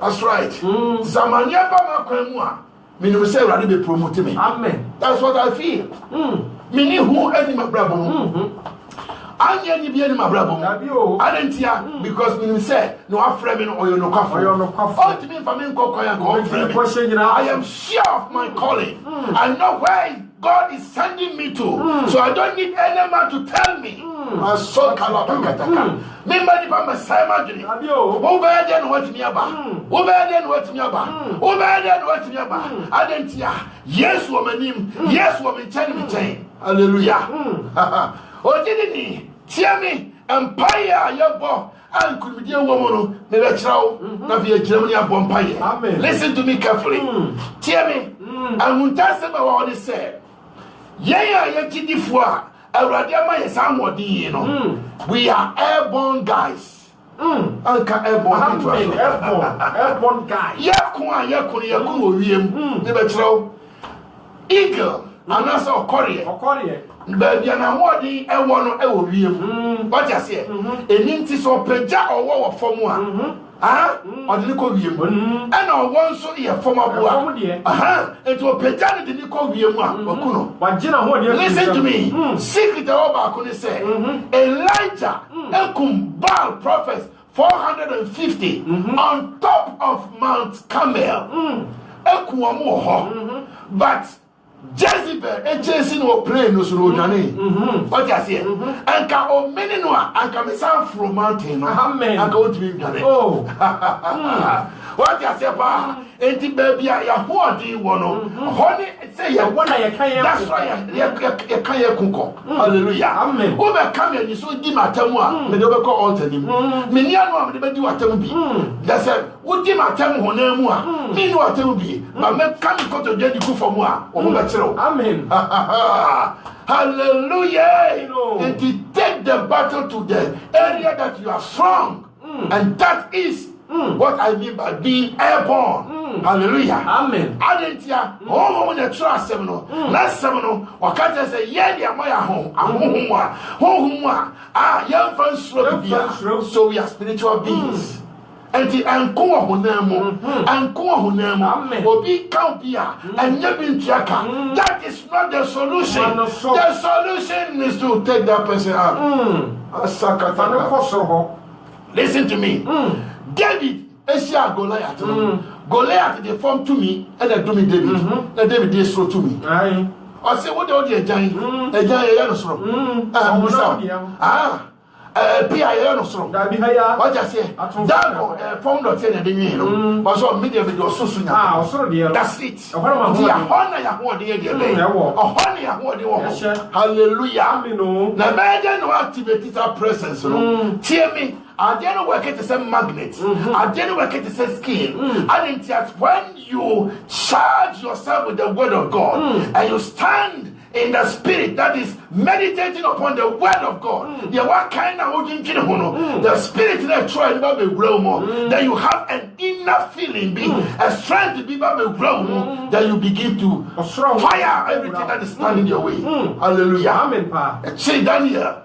C: Zamania Bama Kremua, meaning say Radi be promoting me. Amen. That's what I feel. Meaning who any my brother. Anya ni bi my brother. Adentia because me say no aframe no oyo no kwafo. Ultimately for me I am sure of my calling. I know where God is sending me to. So I don't need any man to tell me. I so kalabakataka. Member the Messiah Madri. Over then what me about? Adentia. Yes woman yes woman tell me chain. Hallelujah. Oh didn't hear me empire your boy and could be dear woman never trow Navia Germany Bompire. Amen. Listen to me carefully. Hear me and when that's about what he said. Yeah, Gidifua, a Radiama is somewhat, you know. We are airborne guys. Airborne guys. Yakun, never trow. Eagle, and also Korea. Baby, and I'm working a one or what I say. A ninty so peja or war for one. Or the Nico and I want so here for my boy. And to a peja the Nico listen to me. Secret over could say Elijah and Baal prophets 450 on top of Mount Carmel. But Jezebel and Jason will play no Surojani. What you say? And can o meninoa and can be some from mountain. Amen. And go to be done. Oh, what you say, pa? Enti baby, ya who do you want? Honey, say ya one I can't. That's right. You can't cook. Hallelujah. Amen. Over come and you so dim at Tamua, the double call alter him. Miniano, the bed you at Tambi. That's it. What dim at Tamu, meanwhile, Tambi, but men can't go to Jenny for moi. Amen. Hallelujah. And to take the battle to the area that you are strong. And that is what I mean by being airborne. Hallelujah. Amen. Adentia, oh, when you trust seminal, last seminal, or can't I say, yeah, my home, young friends, so we are spiritual beings. And the Ankoa Honemo, Ankoa Honemo, will be Kampia, and Yabin Jaka. That is not the solution. The solution is to take that person out. Listen to me. David, Asia Goliath. Goliath, they formed to me, and they do me David. And David, they throw to me. I say, what are you giant? A giant, Pia no so. What you say? That found out in the year. But so media video so soon. That's it. Hallelujah. Now, imagine no activate our presence. Hear me. I didn't work at the same magnet. I didn't work at the same skin. I didn't when you charge yourself with the word of God and you stand in the spirit, that is meditating upon the word of God. Yeah, what kind of the spirit that try to grow more. Then you have an inner feeling, a strength to be able to grow more. Then you begin to fire everything that is standing your way. Hallelujah. Amen. Say Daniel.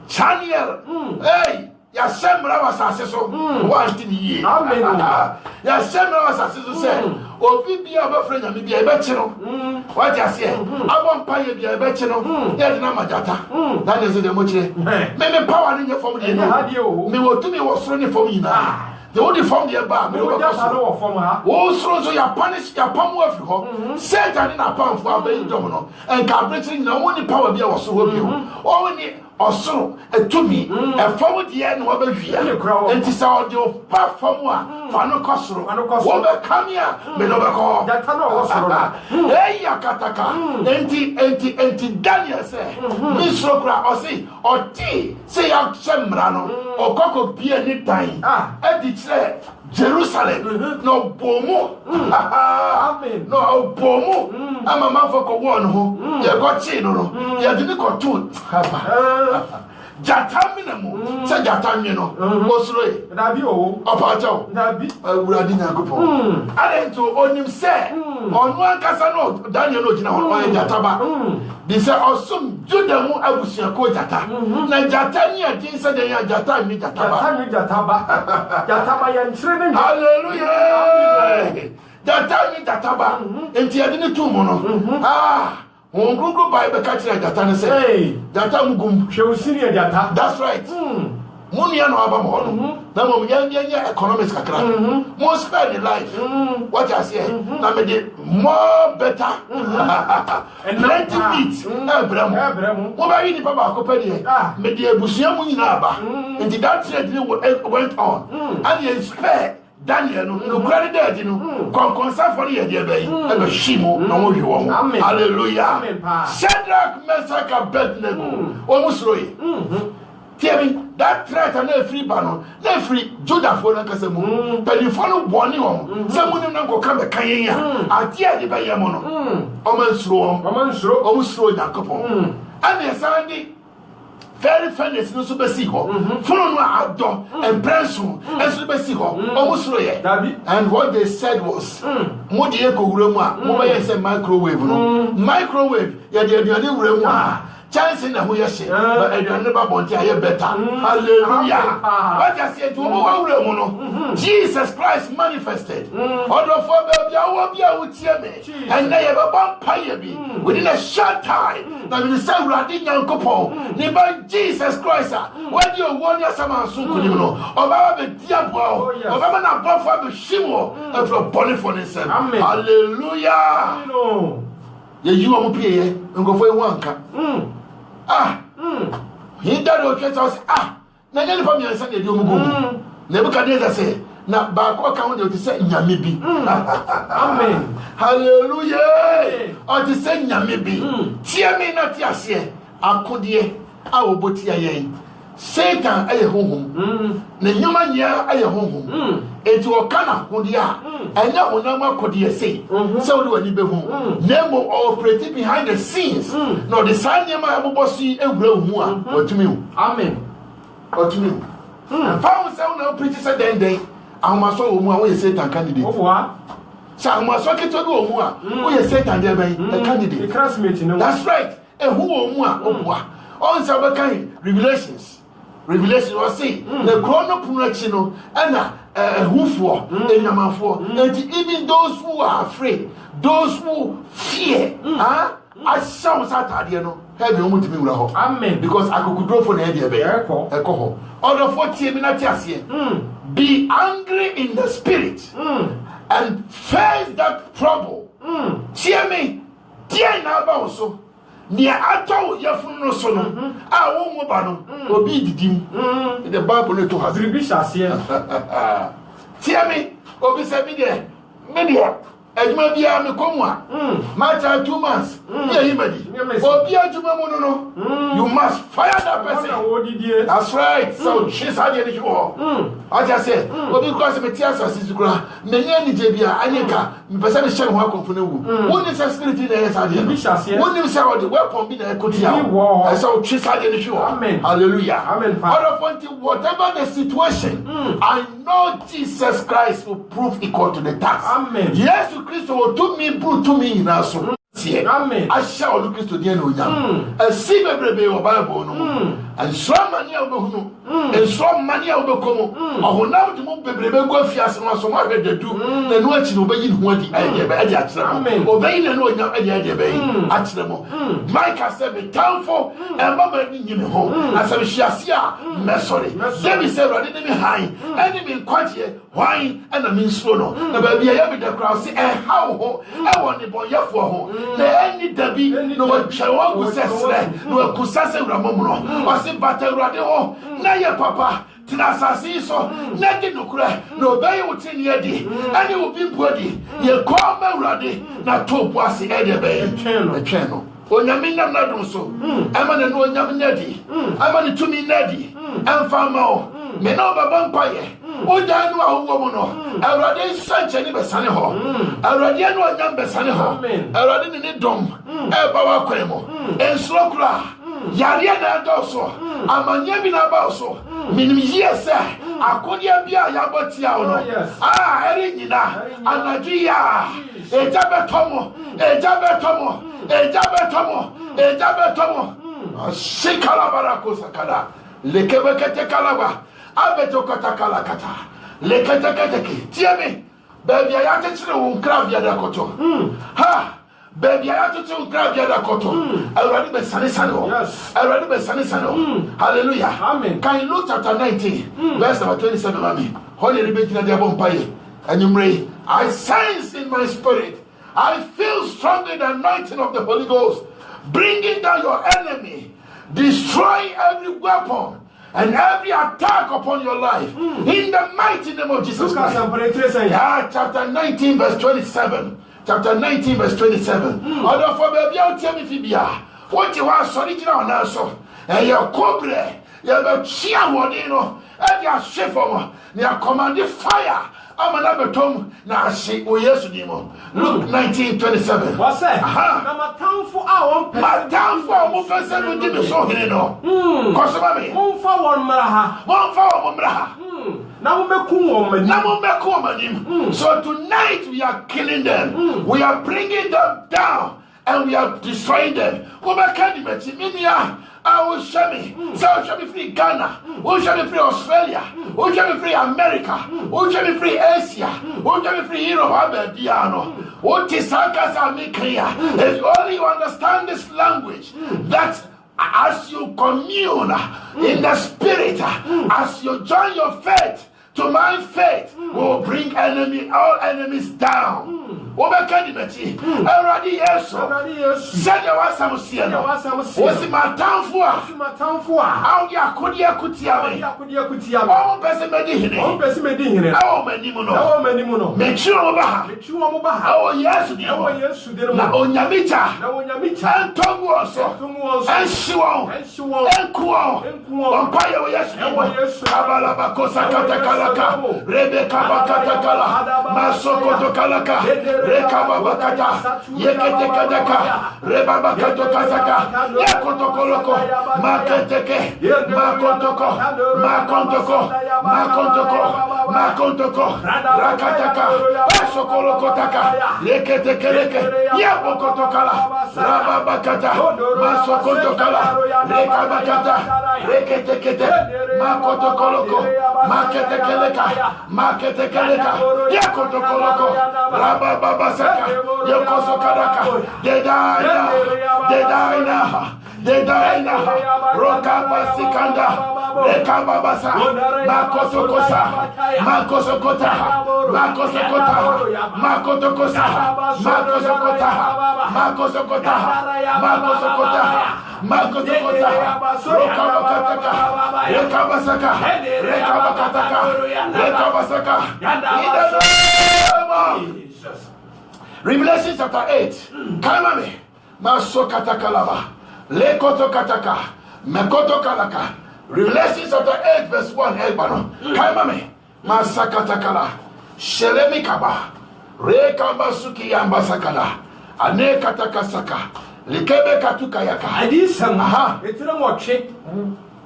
C: Chaniel. Hey. Ya semra was aseso one thing ye. Amen. Ya semra was aseso say obi bia obafre nya me bia ebechi no. What you say? Abon paye bia ebechi no. Ya de na majata. That is the mochire. Me power ni form dey no. Me wo tumi wo soro ni form ina. The only form the bar, me wo just no form ha. Wo soro so ya punish ya pamu afri ho. Satan na pam for abayi dom no. En ka breaking na woni power bia wo soro bi ho. O woni osoro etumi efom de na wabahwia enti sa odio pa fom a fa no kosoro wo be kamia me no be ko jata no osoro eh yakataka enti Daniel say mi soro kra osi oti say ya semra no okoko bia ni dan edi kire Jerusalem no bomu amen no bomu ama manfo ko won ho ye go chi no ye dini ko tu jata minemu se jata nwe no osroe na bi o opacho na bi awurade nyankopon adento onim se onu ankasa no Daniel no gina ho jata ba bi se osum juda mu abusia ko jata na jata ni adin se de ya jata ni jata ba ya nsire ne hallelujah jata ni jata ba enti adini tu mu no on Google Bible catch jata ne say jata mugum hwewusiri jata that's right Munia no aba mo no na mo nya economics kakra mo spend the life what I say na me dey more better and plenty meat ebrem mo ba yi ni baba ko pedi me dey ebusia mu nyina aba and that trade went on and you spare Daniel no credit there no konkonsa for ye dey be e shimo na wo hwe wo hallelujah Shadrach Meshach Abednego o musroyi Tiemi, that threat and every banner, every Judah for Nakasemu, Pelifano Bonnie on, someone go come the Kaya, I tear the Bayamono, Oman slow, Yakopon, and the Sunday. Very fairness no supersiho, follow outdoor and Branson and supersiho, almost royal. And what they said was Modieko Roma, Mobile said microwave, microwave, yeah, the Roma. Chance in the Huyashe, but I never want to hear better. Hallelujah. What I said to Jesus Christ manifested. Order for baby, and they have a vampire within a short time. Now, we say, Radin Yankopo, nearby Jesus Christ. When you want your summer soon, you know, or Baba Diabo, or Baba Nabba for the Shimo, and from Boniface. Hallelujah. You won't pay and go for one. He died of church. Nagani from your Sunday, you go. Nebuchadnezzar say, now back what count you to say Yamibi. Amen. Hallelujah. Or to say Yamibi. Tia me not yasie. Akudie. Awobotia ye. Satan aye home. Ne nyuma nya aye home. Eti okana kudia. Enya onama kodie say. So do ani be home. Nemo operate behind the scenes. No the sign nyama abobosi ewura hu a. Otumi. Amen. Otumi. Found sound now preach say den. Ahomaso omu a wo Satan candidate. Owa. Sa ahomaso keto do omu a wo Satan dey ben a candidate. The classmate no. That's right. Ehu omu a obua. On say Revelation was see the chrono punachino and who and even those who are afraid, those who fear, I sound Saturday, have you to me. Amen. Because I could draw for the idea. Order 40 minutes here. Be angry in the spirit and face that trouble. Cheer me, dear neighbor also. Near Ato Yafun so no, I won't mobile, obi didim. The Bible to has ribishas here. Tear me, obi said me there, media, Ejuma bia me komwa. Macha 2 months. Yeah, himadi. Obia juma mono. You must fire that person. That's right. So she's had any show. I just say, obi because me tia sasizukura. Me ni jebia anyeka. Me person me share ho akonfune wu. Woni security na yes ade. Woni say what the weapon be na ekotia. I say she's had any show. Amen. Hallelujah. Amen. Whatever the situation, I know Jesus Christ will prove equal to the task. Amen. Yes, Christ will do me, prove to me in us. Amen. I shall look to the end of them. And see the baby or Bible. And some money over whom, and some money over come. Oh, now the move baby go fias and so much they do. Then what you obey what the idea by Amen. Obey the no idea by Atremo. Micah said, be thankful and Mama in your home. As I shall see, sorry. David said, I didn't behind. Enemy quite here, wine and a mean slow. The baby, I have the crowd say, and how I want the boy for home. Any Debbie, no Chawa who says, no Kusasa Ramono, or say Battle Radio, Naya Papa, Tinasasi, so Nagi no cry, no bay would in Yedi, and you will be body. You call me ready, not to pass the Eddie Bay, the channel. Onyamina Nadoso, I'm on a no Yaminedi, I'm on a 2 me Neddy, and Famo, Menova Vampire. Oja no awomono awrade sanche ni besane ho awrade no anyam besane ho awrade ni dom e ba wa kwemo ensro kura yare na doso amanya bi na ba so minim yese akodia bia ya botia no eri nyina anagia ejabetomo shikala barako sakala lekebekete kalaba abeto katakala kata lekete tiemi baby ayate chire won kravia da koto ha baby ayate chire won kravia da koto already be sane ho hallelujah amen. Can you look chapter 19 verse number 27 mami holy rebeki na dia bompaye anyumre I sense in my spirit I feel strongly the anointing of the Holy Ghost bringing down your enemy destroy every weapon and every attack upon your life in the mighty name of Jesus Christ. Chapter 19 verse 27. Chapter 19 verse 27. Although for baby I'll tell me Fibia, what you want solid on also, and your cobre, your cheer wadino, and your shiffer, your commanded fire. I'm another tom na she o yesu dimo. Luke 19:27.
A: What's that? Na matamfo a won
C: matamfo a mo fese no di me so hene no. Kosoma me.
A: Won fa won mra ha. Na mo meku won manim. So tonight we are killing them. We are bringing them down and we are destroying them. Wo ba kadi meti minia. I will show me. So show me free Ghana. Will show me free Australia. Will show me free America. Will show me free Asia. Will show me free Europe. What is clear? If only you understand this language, that as you commune in the spirit, as you join your faith to my faith, will bring all enemies down. Obekadimeti already yeso sanya wasamusia no wosi matamfo a awu ya kodia kutia me o pese medi hene awu manimu no mechi o ba ha awu yesu de na onyamita entongu oso ensiwo enkuo ompaye o yesu abala bakosa katakalaka rebeka bakatakala masokoto kalaka Rekaba bakata, yekete kadaka, rebaba kato kazaka, yakotokoloko, maketeke, makontoko, rakataka, asokolokotaka, leketekeleke, yabokotokala, rababakata, masokotokala, rekabakata, reketekete, makotokoloko, maketekeleka, yakotokoloko, Babasaka, Yokosokaraka, they die now, Rokabasikanda, Rekababasa, Makosokota,
C: Revelation chapter 8. Kaimame. Maso katakalaba. Lekoto kataka. Mekoto kalaka. Revelation chapter 8 verse 1. Elbano. Kaimame. Masa katakala. Shelemi kaba. Rekamba suki yamba sakala. Ane katakasaka. Likebe katukayaka.
A: Adisam. Aha. Etira moche.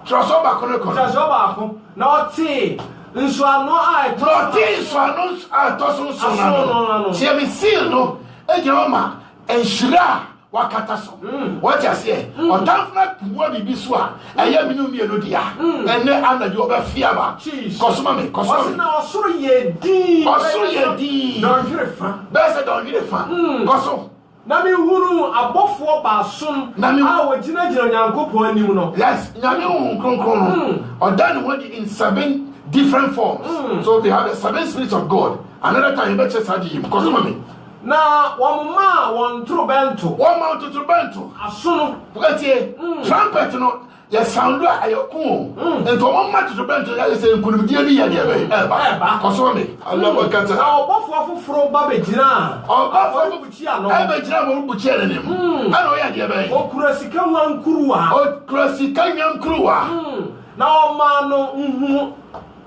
C: Trasoba kono.
A: Trasoba ko. Na oti. Nsuano a eto.
C: Noti nsuano a tosun sunano. Tiemi seal no. Ejoma enshira wakata so. What you say? Otamfna kuwa bibi so a eye minu mienu dia. Ene anaju obefiaba. Kosoma me.
A: Na osoro ye din.
C: Osoro ye din.
A: Don hwerefa.
C: Bese don hwerefa. Koso.
A: Na mi huru abofo baason a wogina Nyankopon anim no.
C: Yes, nyame hu kronkron. Odan wodi in 7 different forms. So they have the 7 spirits of God. Another time you better study him. Kosoma me.
A: Na wamma won trobento.
C: Wamma to trobento.
A: Asono.
C: Wetie trumpet no. Ya sound ayokun. Ento wamma to trobento ya say nkunimdie bi ya de eba. Kosoma me. Allah bakata.
A: Na obofo afoforo ba begina.
C: Obofo buchi ano. Ebe gina mo buchi enenim. Ana o ya de eba.
A: Okura sika nwankuruwa.
C: Okura sika nwankuruwa.
A: Na oma no nhu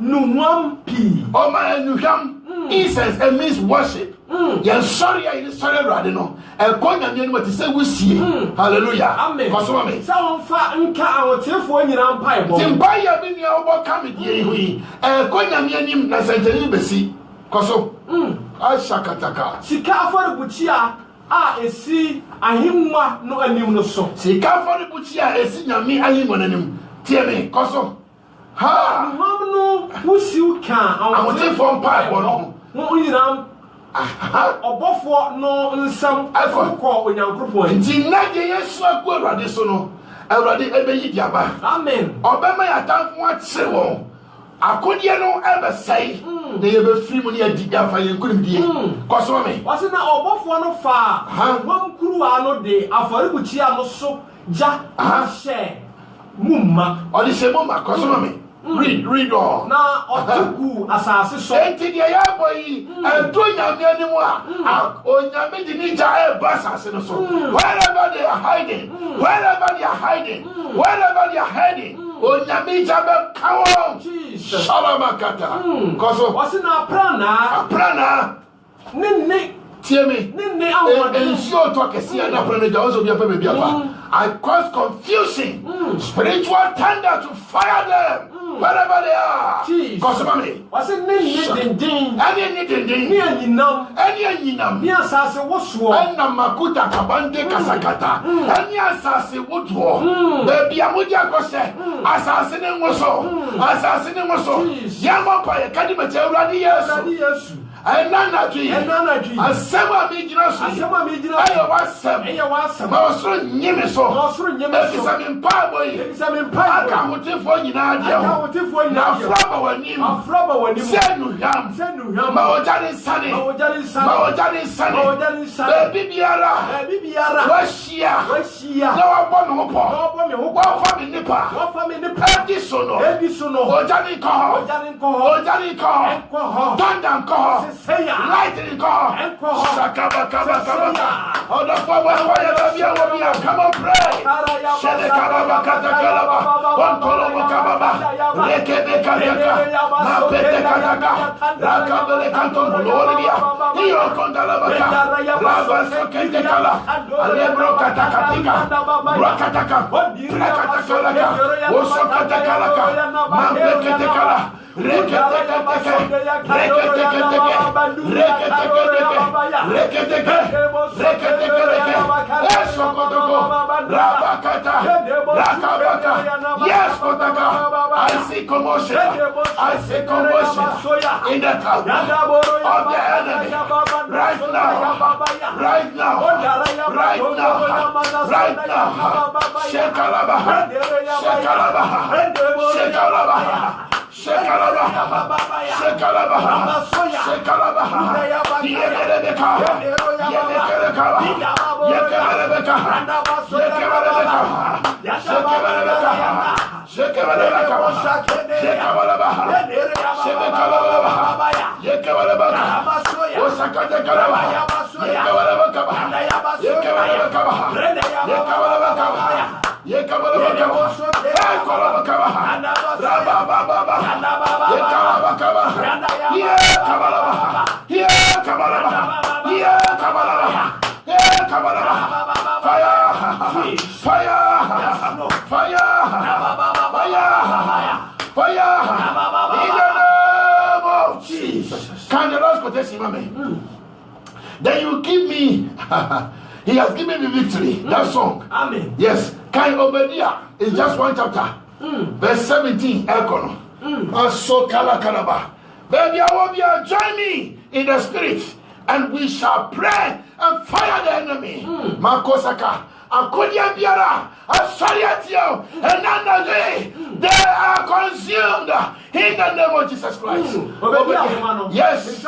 A: nuwampi.
C: Oma nuham. Incense it means worship. Yan sorry I sorry rade no. E konya mi no say wusie. Hallelujah.
A: Amen.
C: Kosoma me.
A: Sa wonfa nka awotefo nyina mpa ebo.
C: Timpa ya bi ni obo ka me die hui. E konya mi anim na senteni besi. Koso. Ashakataka.
A: Sika aforibuchi a esi ahimwa no anim no so.
C: Sika aforibuchi a esi nyame ahimwa no anim. Tie me. Koso. Ha.
A: Mam no wusiu kan
C: awotefo mpa ebo no.
A: Mo nyina obofo no nsam akọ Onyankopon.
C: Nti nage Yesu akọ Awurade so no. Awurade ebeyi diaba.
A: Amen.
C: Obema ya tanfo akire won. Akodie no ebesai. Na ye be free mu ne adi afa ye nkunimdie. Kosoma me.
A: Wase na obofo no fa wamkuru ano de aforibuchi ano so ja she mumma.
C: Odi she mumma kosoma me. Read all.
A: Na otuku asase so.
C: Enti dia ya boyi ento nyame animu a onyame di ni ja e basase no so. Wherever they are hiding, wherever they are hiding, onyame ja be kawo. Jesus. Shalamakata. Koso.
A: Wase na prana. Nene
C: Tie me.
A: Nene awon.
C: Ensure to kesi na prana ja ozo bia pa be bia pa. I cause confusion, spiritual thunder to fire them. Wherever they are. Kosoma me.
A: Wase ne din.
C: Ani din.
A: Ni anyinam. Ni asase woso.
C: Ana makuta kabande kasakata. Ani asase wodo. Baby amudi akose. Asase ne woso. Yama pa ye kadi mate Awurade Yesu. Enana ji. Asema mi jina so. Ayo wasem. Ma osoro nyime so. Efisa mi mpa boy. Aka hotifo nyina dia. Na afraba wanim. Senu yam. Ma ojani sane. Baby biara. Washia. Na wabo me hopo. Wafa mi nipa. Edisono. Ojani ko. Tanda ko. Lightning God. Sakaba. On the forward, come on, pray. Shedekaba Katakalaba. One Kolobo Kababa. Rekebe Kataka. Napete Kataka. Rakabele Kanton Boloria. Io Kondalabaka. Lava Soketekala. Alebro Katakatika. Rakataka. Rakatakalaka. Osokatakalaka. Mampeketekala. Reketeke. Yes, Kotaka. I see commotion in the camp of the enemy. Right now. Shekalaba. Can the Lord protect him, amen? Then you give me, he has given me victory. That song. Amen. Yes. Can Obadiah is just one chapter. Verse 17. Elkono. So kalakalaba. Baby, I will be join me in the spirit, and we shall pray and fire the enemy. Makosaka. Akodia biara, asariatio, and another they are consumed in the name of Jesus Christ. Yes.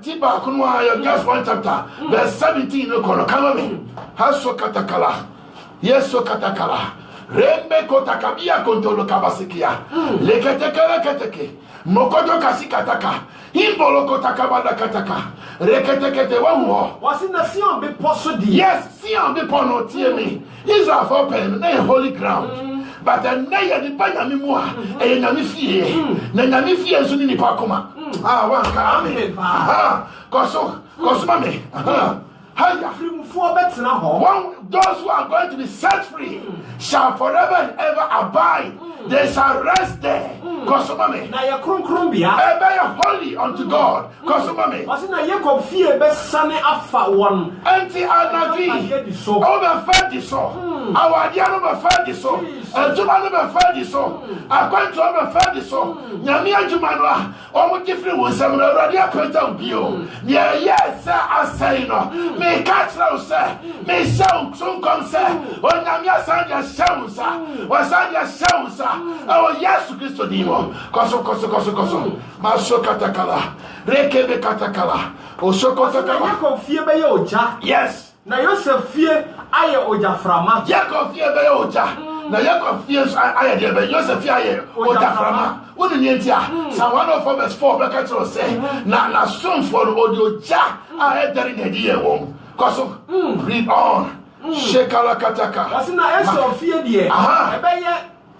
C: Tiba Kunwa, just one chapter, verse 17. Come on, Haso katakala. Yes, so katakala. Rembe kotakabia kontolo kabasikia. Leketekele keteke. Mokoto kasikataka. Imbolo kotakabada kataka. Reketekete wawo.
A: Was in the Sion be possible?
C: Yes, Sion be pono tiemi. Israel for pen, na holy ground. But the naya di banyami mua. E nyami fie. Na nyami fie nso ni nipa koma. Wanka. Amen. Koso mame. Those who are going to be set free shall forever and ever abide. They shall rest there. Kosumame.
A: Na ya kronkrombia.
C: Ebe holy unto God. Kosumame.
A: Wasi na Jacob fie be sane afa won.
C: Anti anagi. O be fedi so. Awadia no be fedi so. Ejuma no be fedi so. Akwanto be fedi so. Nyame adwuma no a o mo gifri wo sam na Awurade apenta bio. Ye yes asai no. Me catch now say. Me sound soon come say. O nyame asanja sound sa. Wasanja sound sa. Oh yes Christo dimo. Koso. Maso katakala. Rekebe katakala. Osoko katakala.
A: Jacob fie be ye oja.
C: Yes.
A: Na Joseph fie aye oja frama.
C: Jacob fie be ye oja. Na Jacob fie aye de be Joseph fie aye oja frama. Wodi nyentia. Psalm 104 verse 4 be ka tro say. Na son for odi oja aye dari na die won. Koso. Read on. Shekala kataka.
A: Wasina Esau fie die. Ebe ye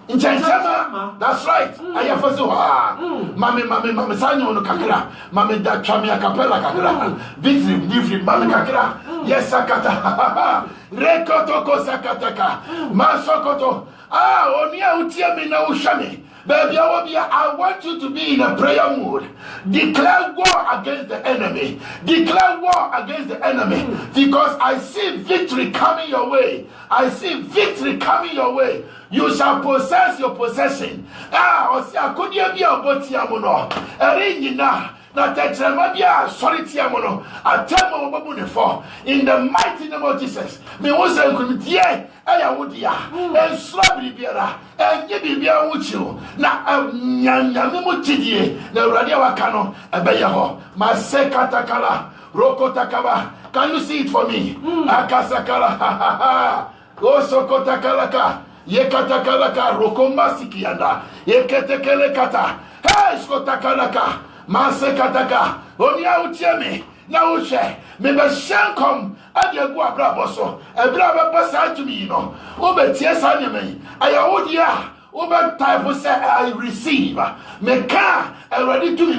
C: that's right. I have also Mami Sanyo no kakra. Mami da chamia capella kakra. Victory, Mami kakra. Yes, Sakata. Rekoto Kosakataka. Masokoto. Onia utia me na ushami. Baby, I want you to be in a prayer mood. Declare war against the enemy. Declare war against the enemy. Because I see victory coming your way. I see victory coming your way. You shall possess your possession. Osia kudia bia obotia mono. Erinyina. Na tetrema bia sorry tiamono. Atemo obabu ne for. In the mighty name of Jesus. Me wose nkumitie eya wodia. Ensrabri biara. Enye bibia wuchiu. Na nyanyame mo tidie. Na Awurade waka no ebeye ho. Masekatakala. Rokotakaba. Can you see it for me? Akasakala. Osokotakalaka. Yekatakalaka. Rokomasikianda. Yeketekelekata. Hey, skotakalaka. Masekataka. Onia utiemi. Na uche. Mebe shankom. Adi egu abraboso. Ebra basa to me, no. Ube tiesa nyeme. Ayawodia. Ube type say I receive. Meka. Ready to me.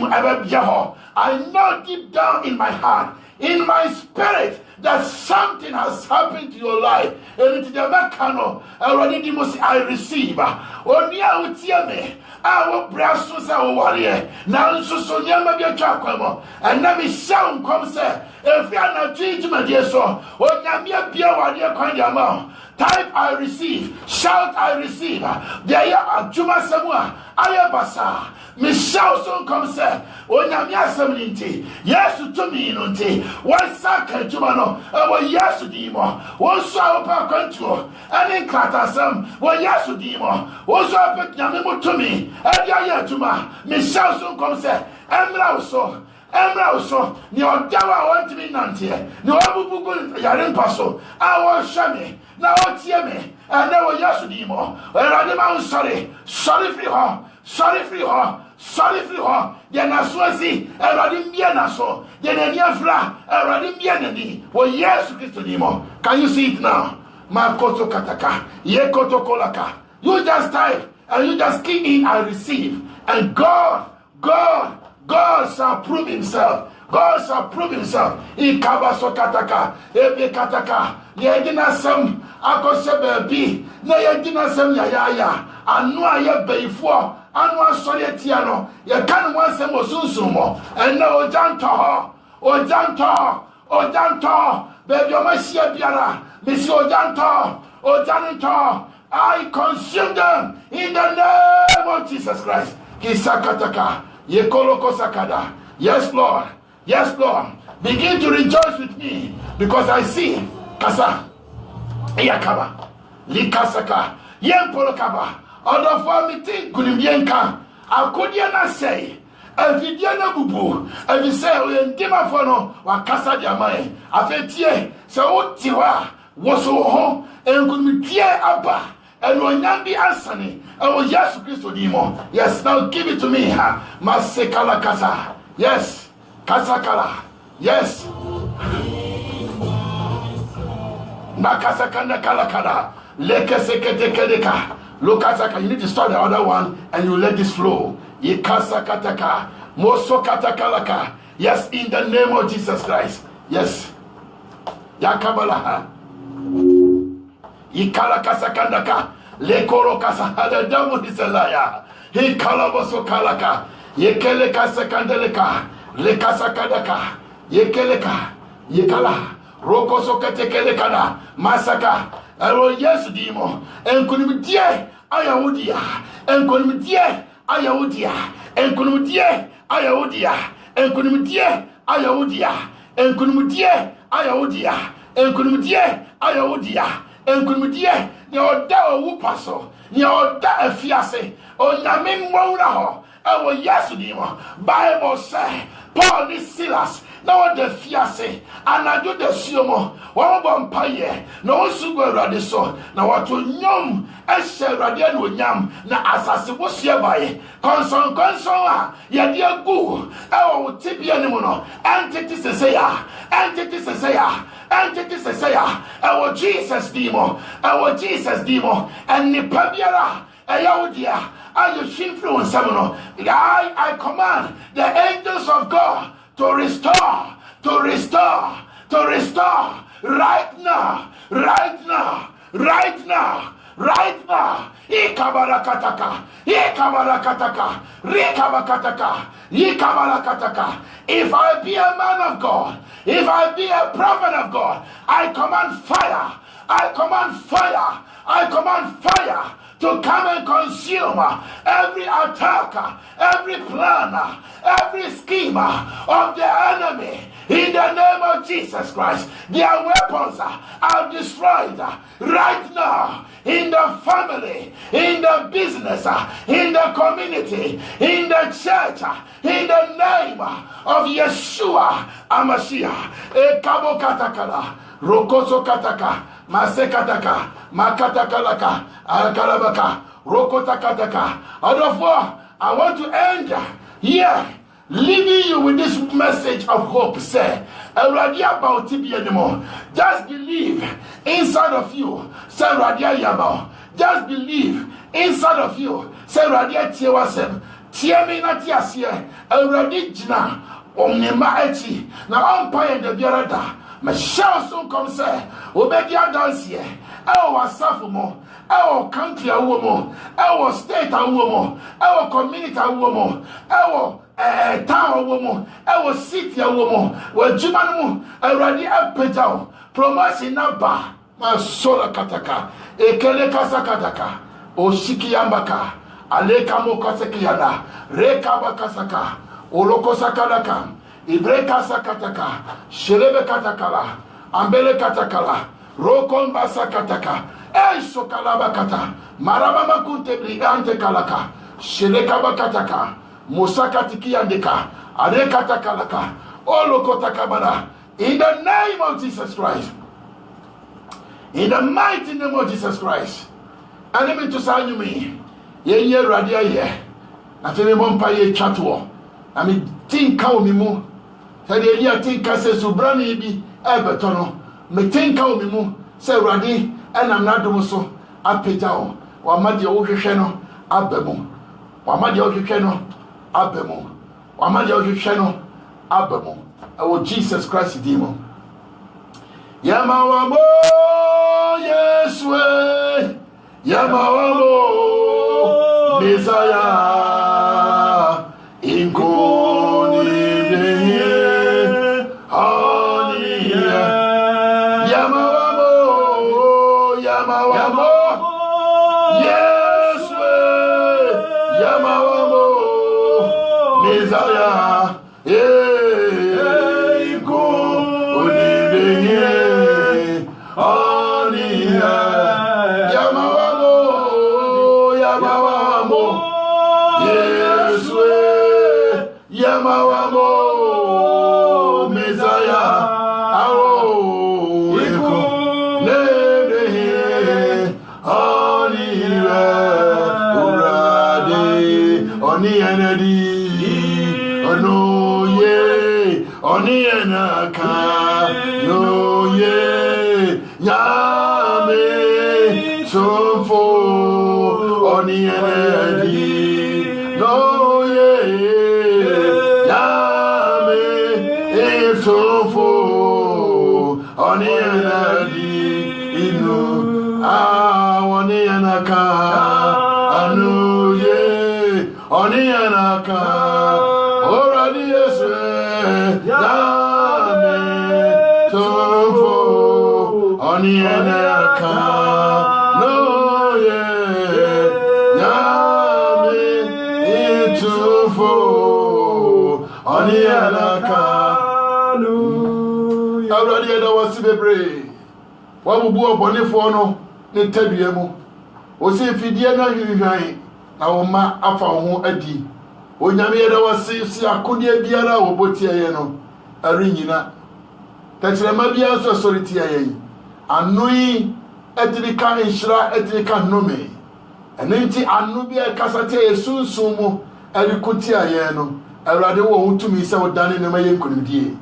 C: I know deep down in my heart, in my spirit, that something has happened to your life. And it already I receive. Onia utiemi. I will brass to say, warrior. Now, so never be a chakwamo. And let me sound come say, if you are not changing my dear so, or Namia Pia, warrior, kind amount. Type I receive, shout I receive. There are Juma Samua, Ayabasa. Michelle soon come say, O Namia Saminti, yes to me, Nunti, one second to Mano, yes to Demo, one saw per control, and in Clatasam, one yes to Demo, also put Yamimu to me, and Yaya Juma, Michelle soon come say, and also. Emra so ni odawa want me nante ni obubugu yare mpaso awo hwame na otie me na wo yesu di mo erade ma sorry free ho sorry free ho de na so asi erade mbia na so de na ni afra erade mbia na ni wo yesu Kristo di mo. Can you see it now? Makoto kataka yekoto kolaka. You just type and you just key in and receive, and God shall prove himself. God shall prove himself. Ikabaso kataka, ebe kataka. Yedina sem akose bebi. Na yedina sem ya. Anu aye beifo. Anu asori etiano. Ye kan wan sem osunsumo. And na ojanto. Baby omashia biara. Misi ojanto. I consume them in the name of Jesus Christ. Kisakataka. Yekoloko sakada. Yes, Lord. Begin to rejoice with me because I see Kasa. Iyakaba. Likasaka. Yempolokaba. Odofomiti gulimyenka. Akodia na say. Evidia na bubu. Evi say oyendima fono wakasa diamae. Afetie se otiwa woso ho enkunmitie aba. And when Yambi Asani, oh yes, Christo Dimo. Yes, now give it to me. Masekala Kasa. Yes, Kasakala. Yes. Makasakanda Kalakada. Lekeseketekedeka. Lokasaka. You need to start the other one and you let this flow. Ikasakataka. Mosokatakalaka. Yes, in the name of Jesus Christ. Yes. Yakabalaha. Ikala kasakandaka le koro kasa the devil is a liar. He kalaboso kalaka yekele kasakandeleka le kasakadaka yekeleka yekala rokoso katekelekana masaka ero yesu dimo enkunimdie ayawodia enkunimdie ayawodia enkunimdie ayawodia enkunimdie ayawodia enkunimdie ayawodia enkunimdie ayawodia enkunimdie ni oda owu paso ni oda afiase onyame mwura ho ewo yesu di mo. Bible say Paul ni Silas na o de fiase anadwo de suomo wo bompaye na o sugo awurade so na wato nyom ehye awurade na onyam na asase wo sua bae konson a ye de agu ewo tibia ni mo no entity seseya ewo Jesus dimo and ni pabiara ayawodia ayo shimfri on samono. I command the angels of God to restore right now. Ikabarakataka. If I be a man of God, if I be a prophet of God, I command fire to come and consume every attacker, every planner, every schemer of the enemy. In the name of Jesus Christ, their weapons are destroyed right now in the family, in the business, in the community, in the church, in the name of Yeshua Amashiach. Ekabo katakala, rokoso kataka, masekataka, makatakalaka, alkalabaka, rokotakataka. Therefore, I want to end here, leaving you with this message of hope. Say, Radia about to be anymore. Just believe inside of you. Say, Radia Yabao. Just believe inside of you. Say, Radia Tiawasem. Tiami na tiasie. Radi Jina. Omnima Echi. Na umpire the Biarada. Michelle soon come say, Obedia dance here. Our Safumo. Our country a woman. Our state a woman. Our community a woman. Our town woman, our city woman, where Jumanu already up down, promotion number, my solar kataka, ekele kasakataka, oshiki yambaka, aleka mokasekiana, rekaba kasaka, oloko sakalaka, ibreka sakataka, shelebe katakala, ambele katakala, rokon basakataka, sokalaba kata, marabama kuntebli ante kalaka, shelekaba kataka, Musaka tiki andeka, Adekatakalaka. Olokotakabada. In the name of Jesus Christ. In the mighty name of Jesus Christ. Enemy to sign you me. Ye radia ye. Na fe me bompa ye chatwo. Na me tinka o mimu. Se de elia tinka se subrani bi ebeto no. Me tinka o mimu se radi enam nadom so apeja o. Wa ma de o hwehwe no abemu. Wa ma de o hwehwe no abemu. Wa ma de o hwehwe no abemu. Oh Jesus Christ demon. Yamawamo Yeswe. Yamawamo Messiah. Inkoni Behe. Hallelujah. Yamawamo Yeswe. Yamawamo Messiah. Wabubu obonefo no ne tadua mu o se fidie na hwihwan na wo ma afa ho adi onyame ye da wase si akode biara wo botie ye no arinyina tachirema bia so soriti ye anoi edirika inshira edirika nome enenti anu bia kasate esunsun mu erikuti aye no awrade wo hutumi se wodane ne maye nkonimdie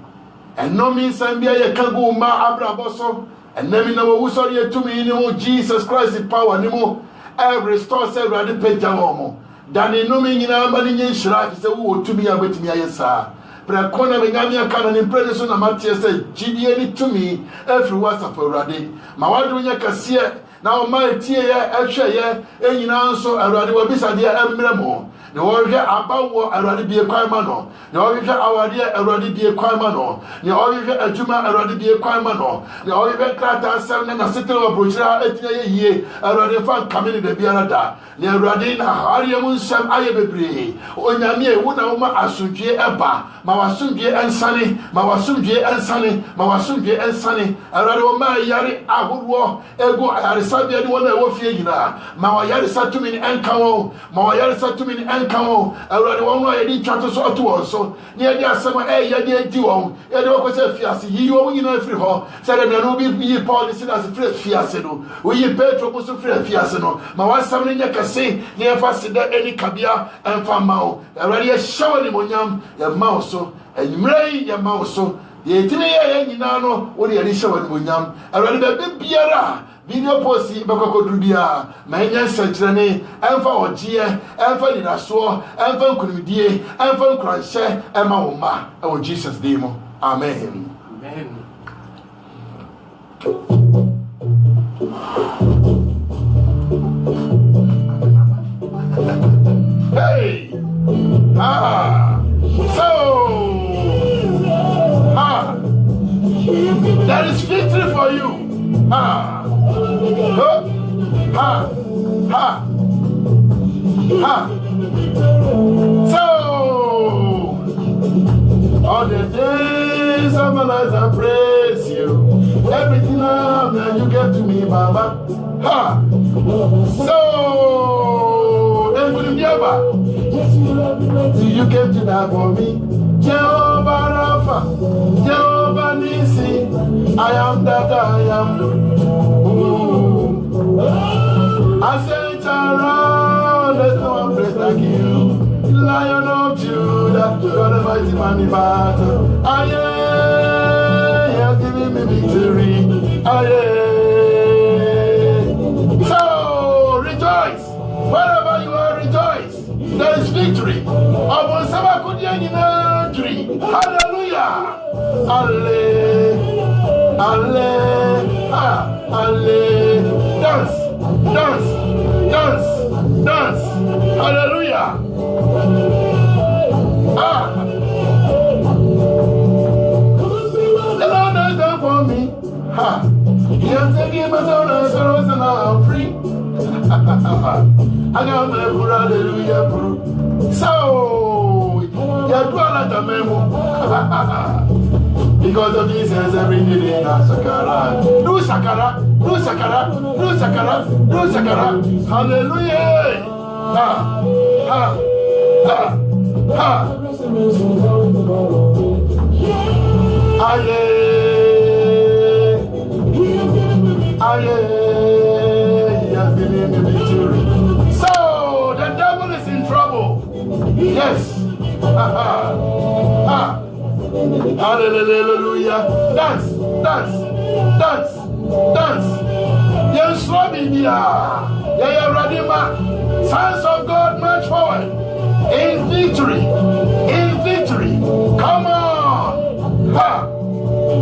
C: enomi san bia ye kago ma abraboso and then we will sorry to me in Jesus Christ the power anymore. Every store said ready pay jamomo. Danny no meaning in our money in Shrak is a wood to me and with me, yes, sir. But I corner the Gamia can impression of Matthias said, GDA to me every was of a radi. My wife doing a cassia now my tear, a share, and you know, so I rather will be a dear emblemo. The warrior about what I rather be a crime man. The warrior our dear I rather be a crime man. The warrior a Juma I rather be a crime man. The warrior Clatter 7 and a city of Bruja 8 year I rather find coming in the Biarada. The Radina Hariamun Sam Ayabe. Onyame Wunama Asuje Eba. Mawasuje and Sunny. Mawasuje and Sunny. Mawasuje and Sunny. I rather my Yari Ahuwa Ego Arisabi one I will fear. Mawayari Satumin and Kao. Mawayari Satumin and Kao. I rather one way I did chat us all to us. So near the summer air, Yadia Dion. Edo was a fiasi. You in every hall. Said that there will be policy as a fresh fiasino. We pay trouble to fresh fiasino. My wife summoning a casse near fasted any cabia and famao. Already a shower in Monyam, your mouse so, and you may your mouse so. The 18 year Nano, what the initial in Monyam. Already the Biara. Video posi bakoko dubia manya sentrene emfa ogie emfa dinaso emfa nkunudie emfa nkranhye ema wo ma e Jesus name amen amen. Hey so that is victory for you. So all the days of my life I praise you. Everything that you gave to me, Baba. So you came to die for me. Jehovah Rapha, Jehovah Nisi, I am that I am. Ooh. I say, around, there's no one place like you. Lion of Judah, you're the mighty man in battle. Aye, he has given me victory. Aye. So, rejoice. Wherever you are, rejoice. There is victory. Upon hallelujah. Alle. Alle. Alle. Dance. Dance. Dance. Dance. Hallelujah. The Lord has done for me. He has taken my sorrows and I'm free. I got my hallelujah. So, you're dwelling at the memo. Because of this, every day in Sakara. Do Sakara. Do Sakara. Do Sakara. Do Sakara. Hallelujah. Aye. Aye. He has given me victory. So the devil is in trouble. Yes. Hallelujah. Dance. Dance. Dance. Dance. Yes, Slovenia. Yeah, Radima. Sons of God march forward. In victory. In victory. Come on.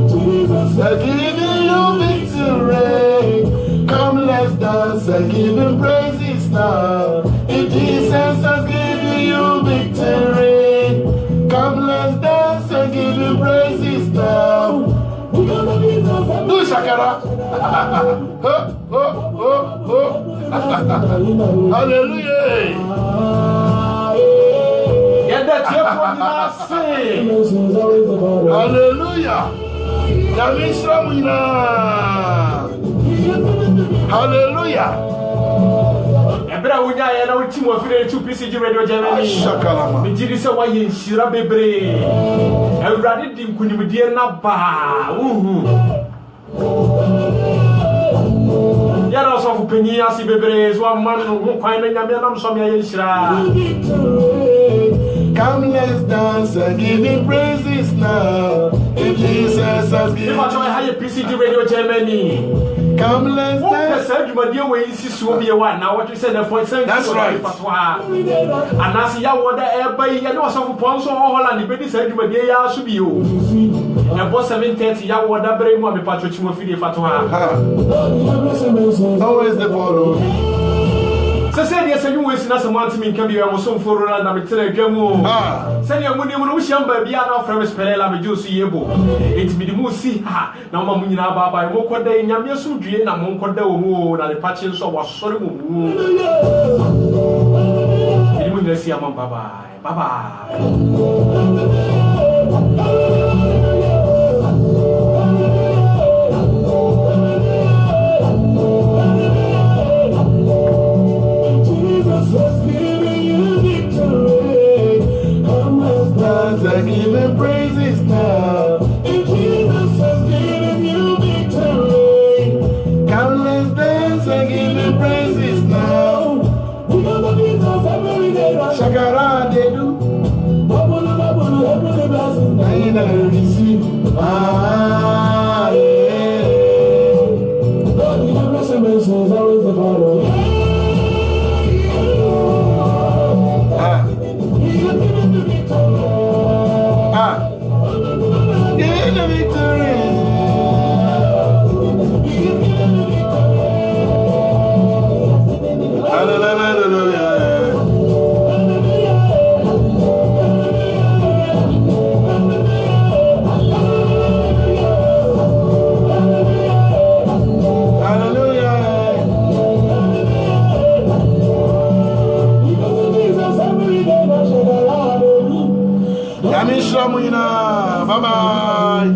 C: Jesus has given you victory. Come, let's dance and give him praises now. If Jesus has given you victory, come, let's dance and give him praises now. Do Shakara. Hallelujah.
A: Get that here from the
C: Hallelujah. Hallelujah.
A: Ebra wunya ya na uti mo fire 2 PCG radio Germany.
C: Shakalama.
A: Me jiri se wa ye nhira bebre. Ewrade di nkunimdie na ba. Ya na so fu penyi asi bebre so man no kwan na nyame na so me ye nhira.
C: Come, let's dance and give him praises now. If Jesus has given
A: you high PCG radio Germany.
C: Come, let's dance.
A: That's
C: right.
A: And as ya wonder everybody, you know, some pounds or Holland, the baby said you may be a should be you. And for 7:30, ya wonder very much the patrick will feed Fatwa.
C: Always the follow.
A: So say yes, you wish not some month me can be a so for and I'm a telegram. Send your money when we shall be out from Spella, me juicy yebo. It's me the moosey ha. Now, Mamma Baba, Moko day, Yamia Sudri, and Monko de Moo, and the patches of was sorry. You will see a mom, Baba. Baba.
C: And give him praises now. If Jesus has given you victory, come, let's dance and give him praises now. Shakara they do. I never receive. Ah, yeah. God, you have blessed always the Father. Bye bye.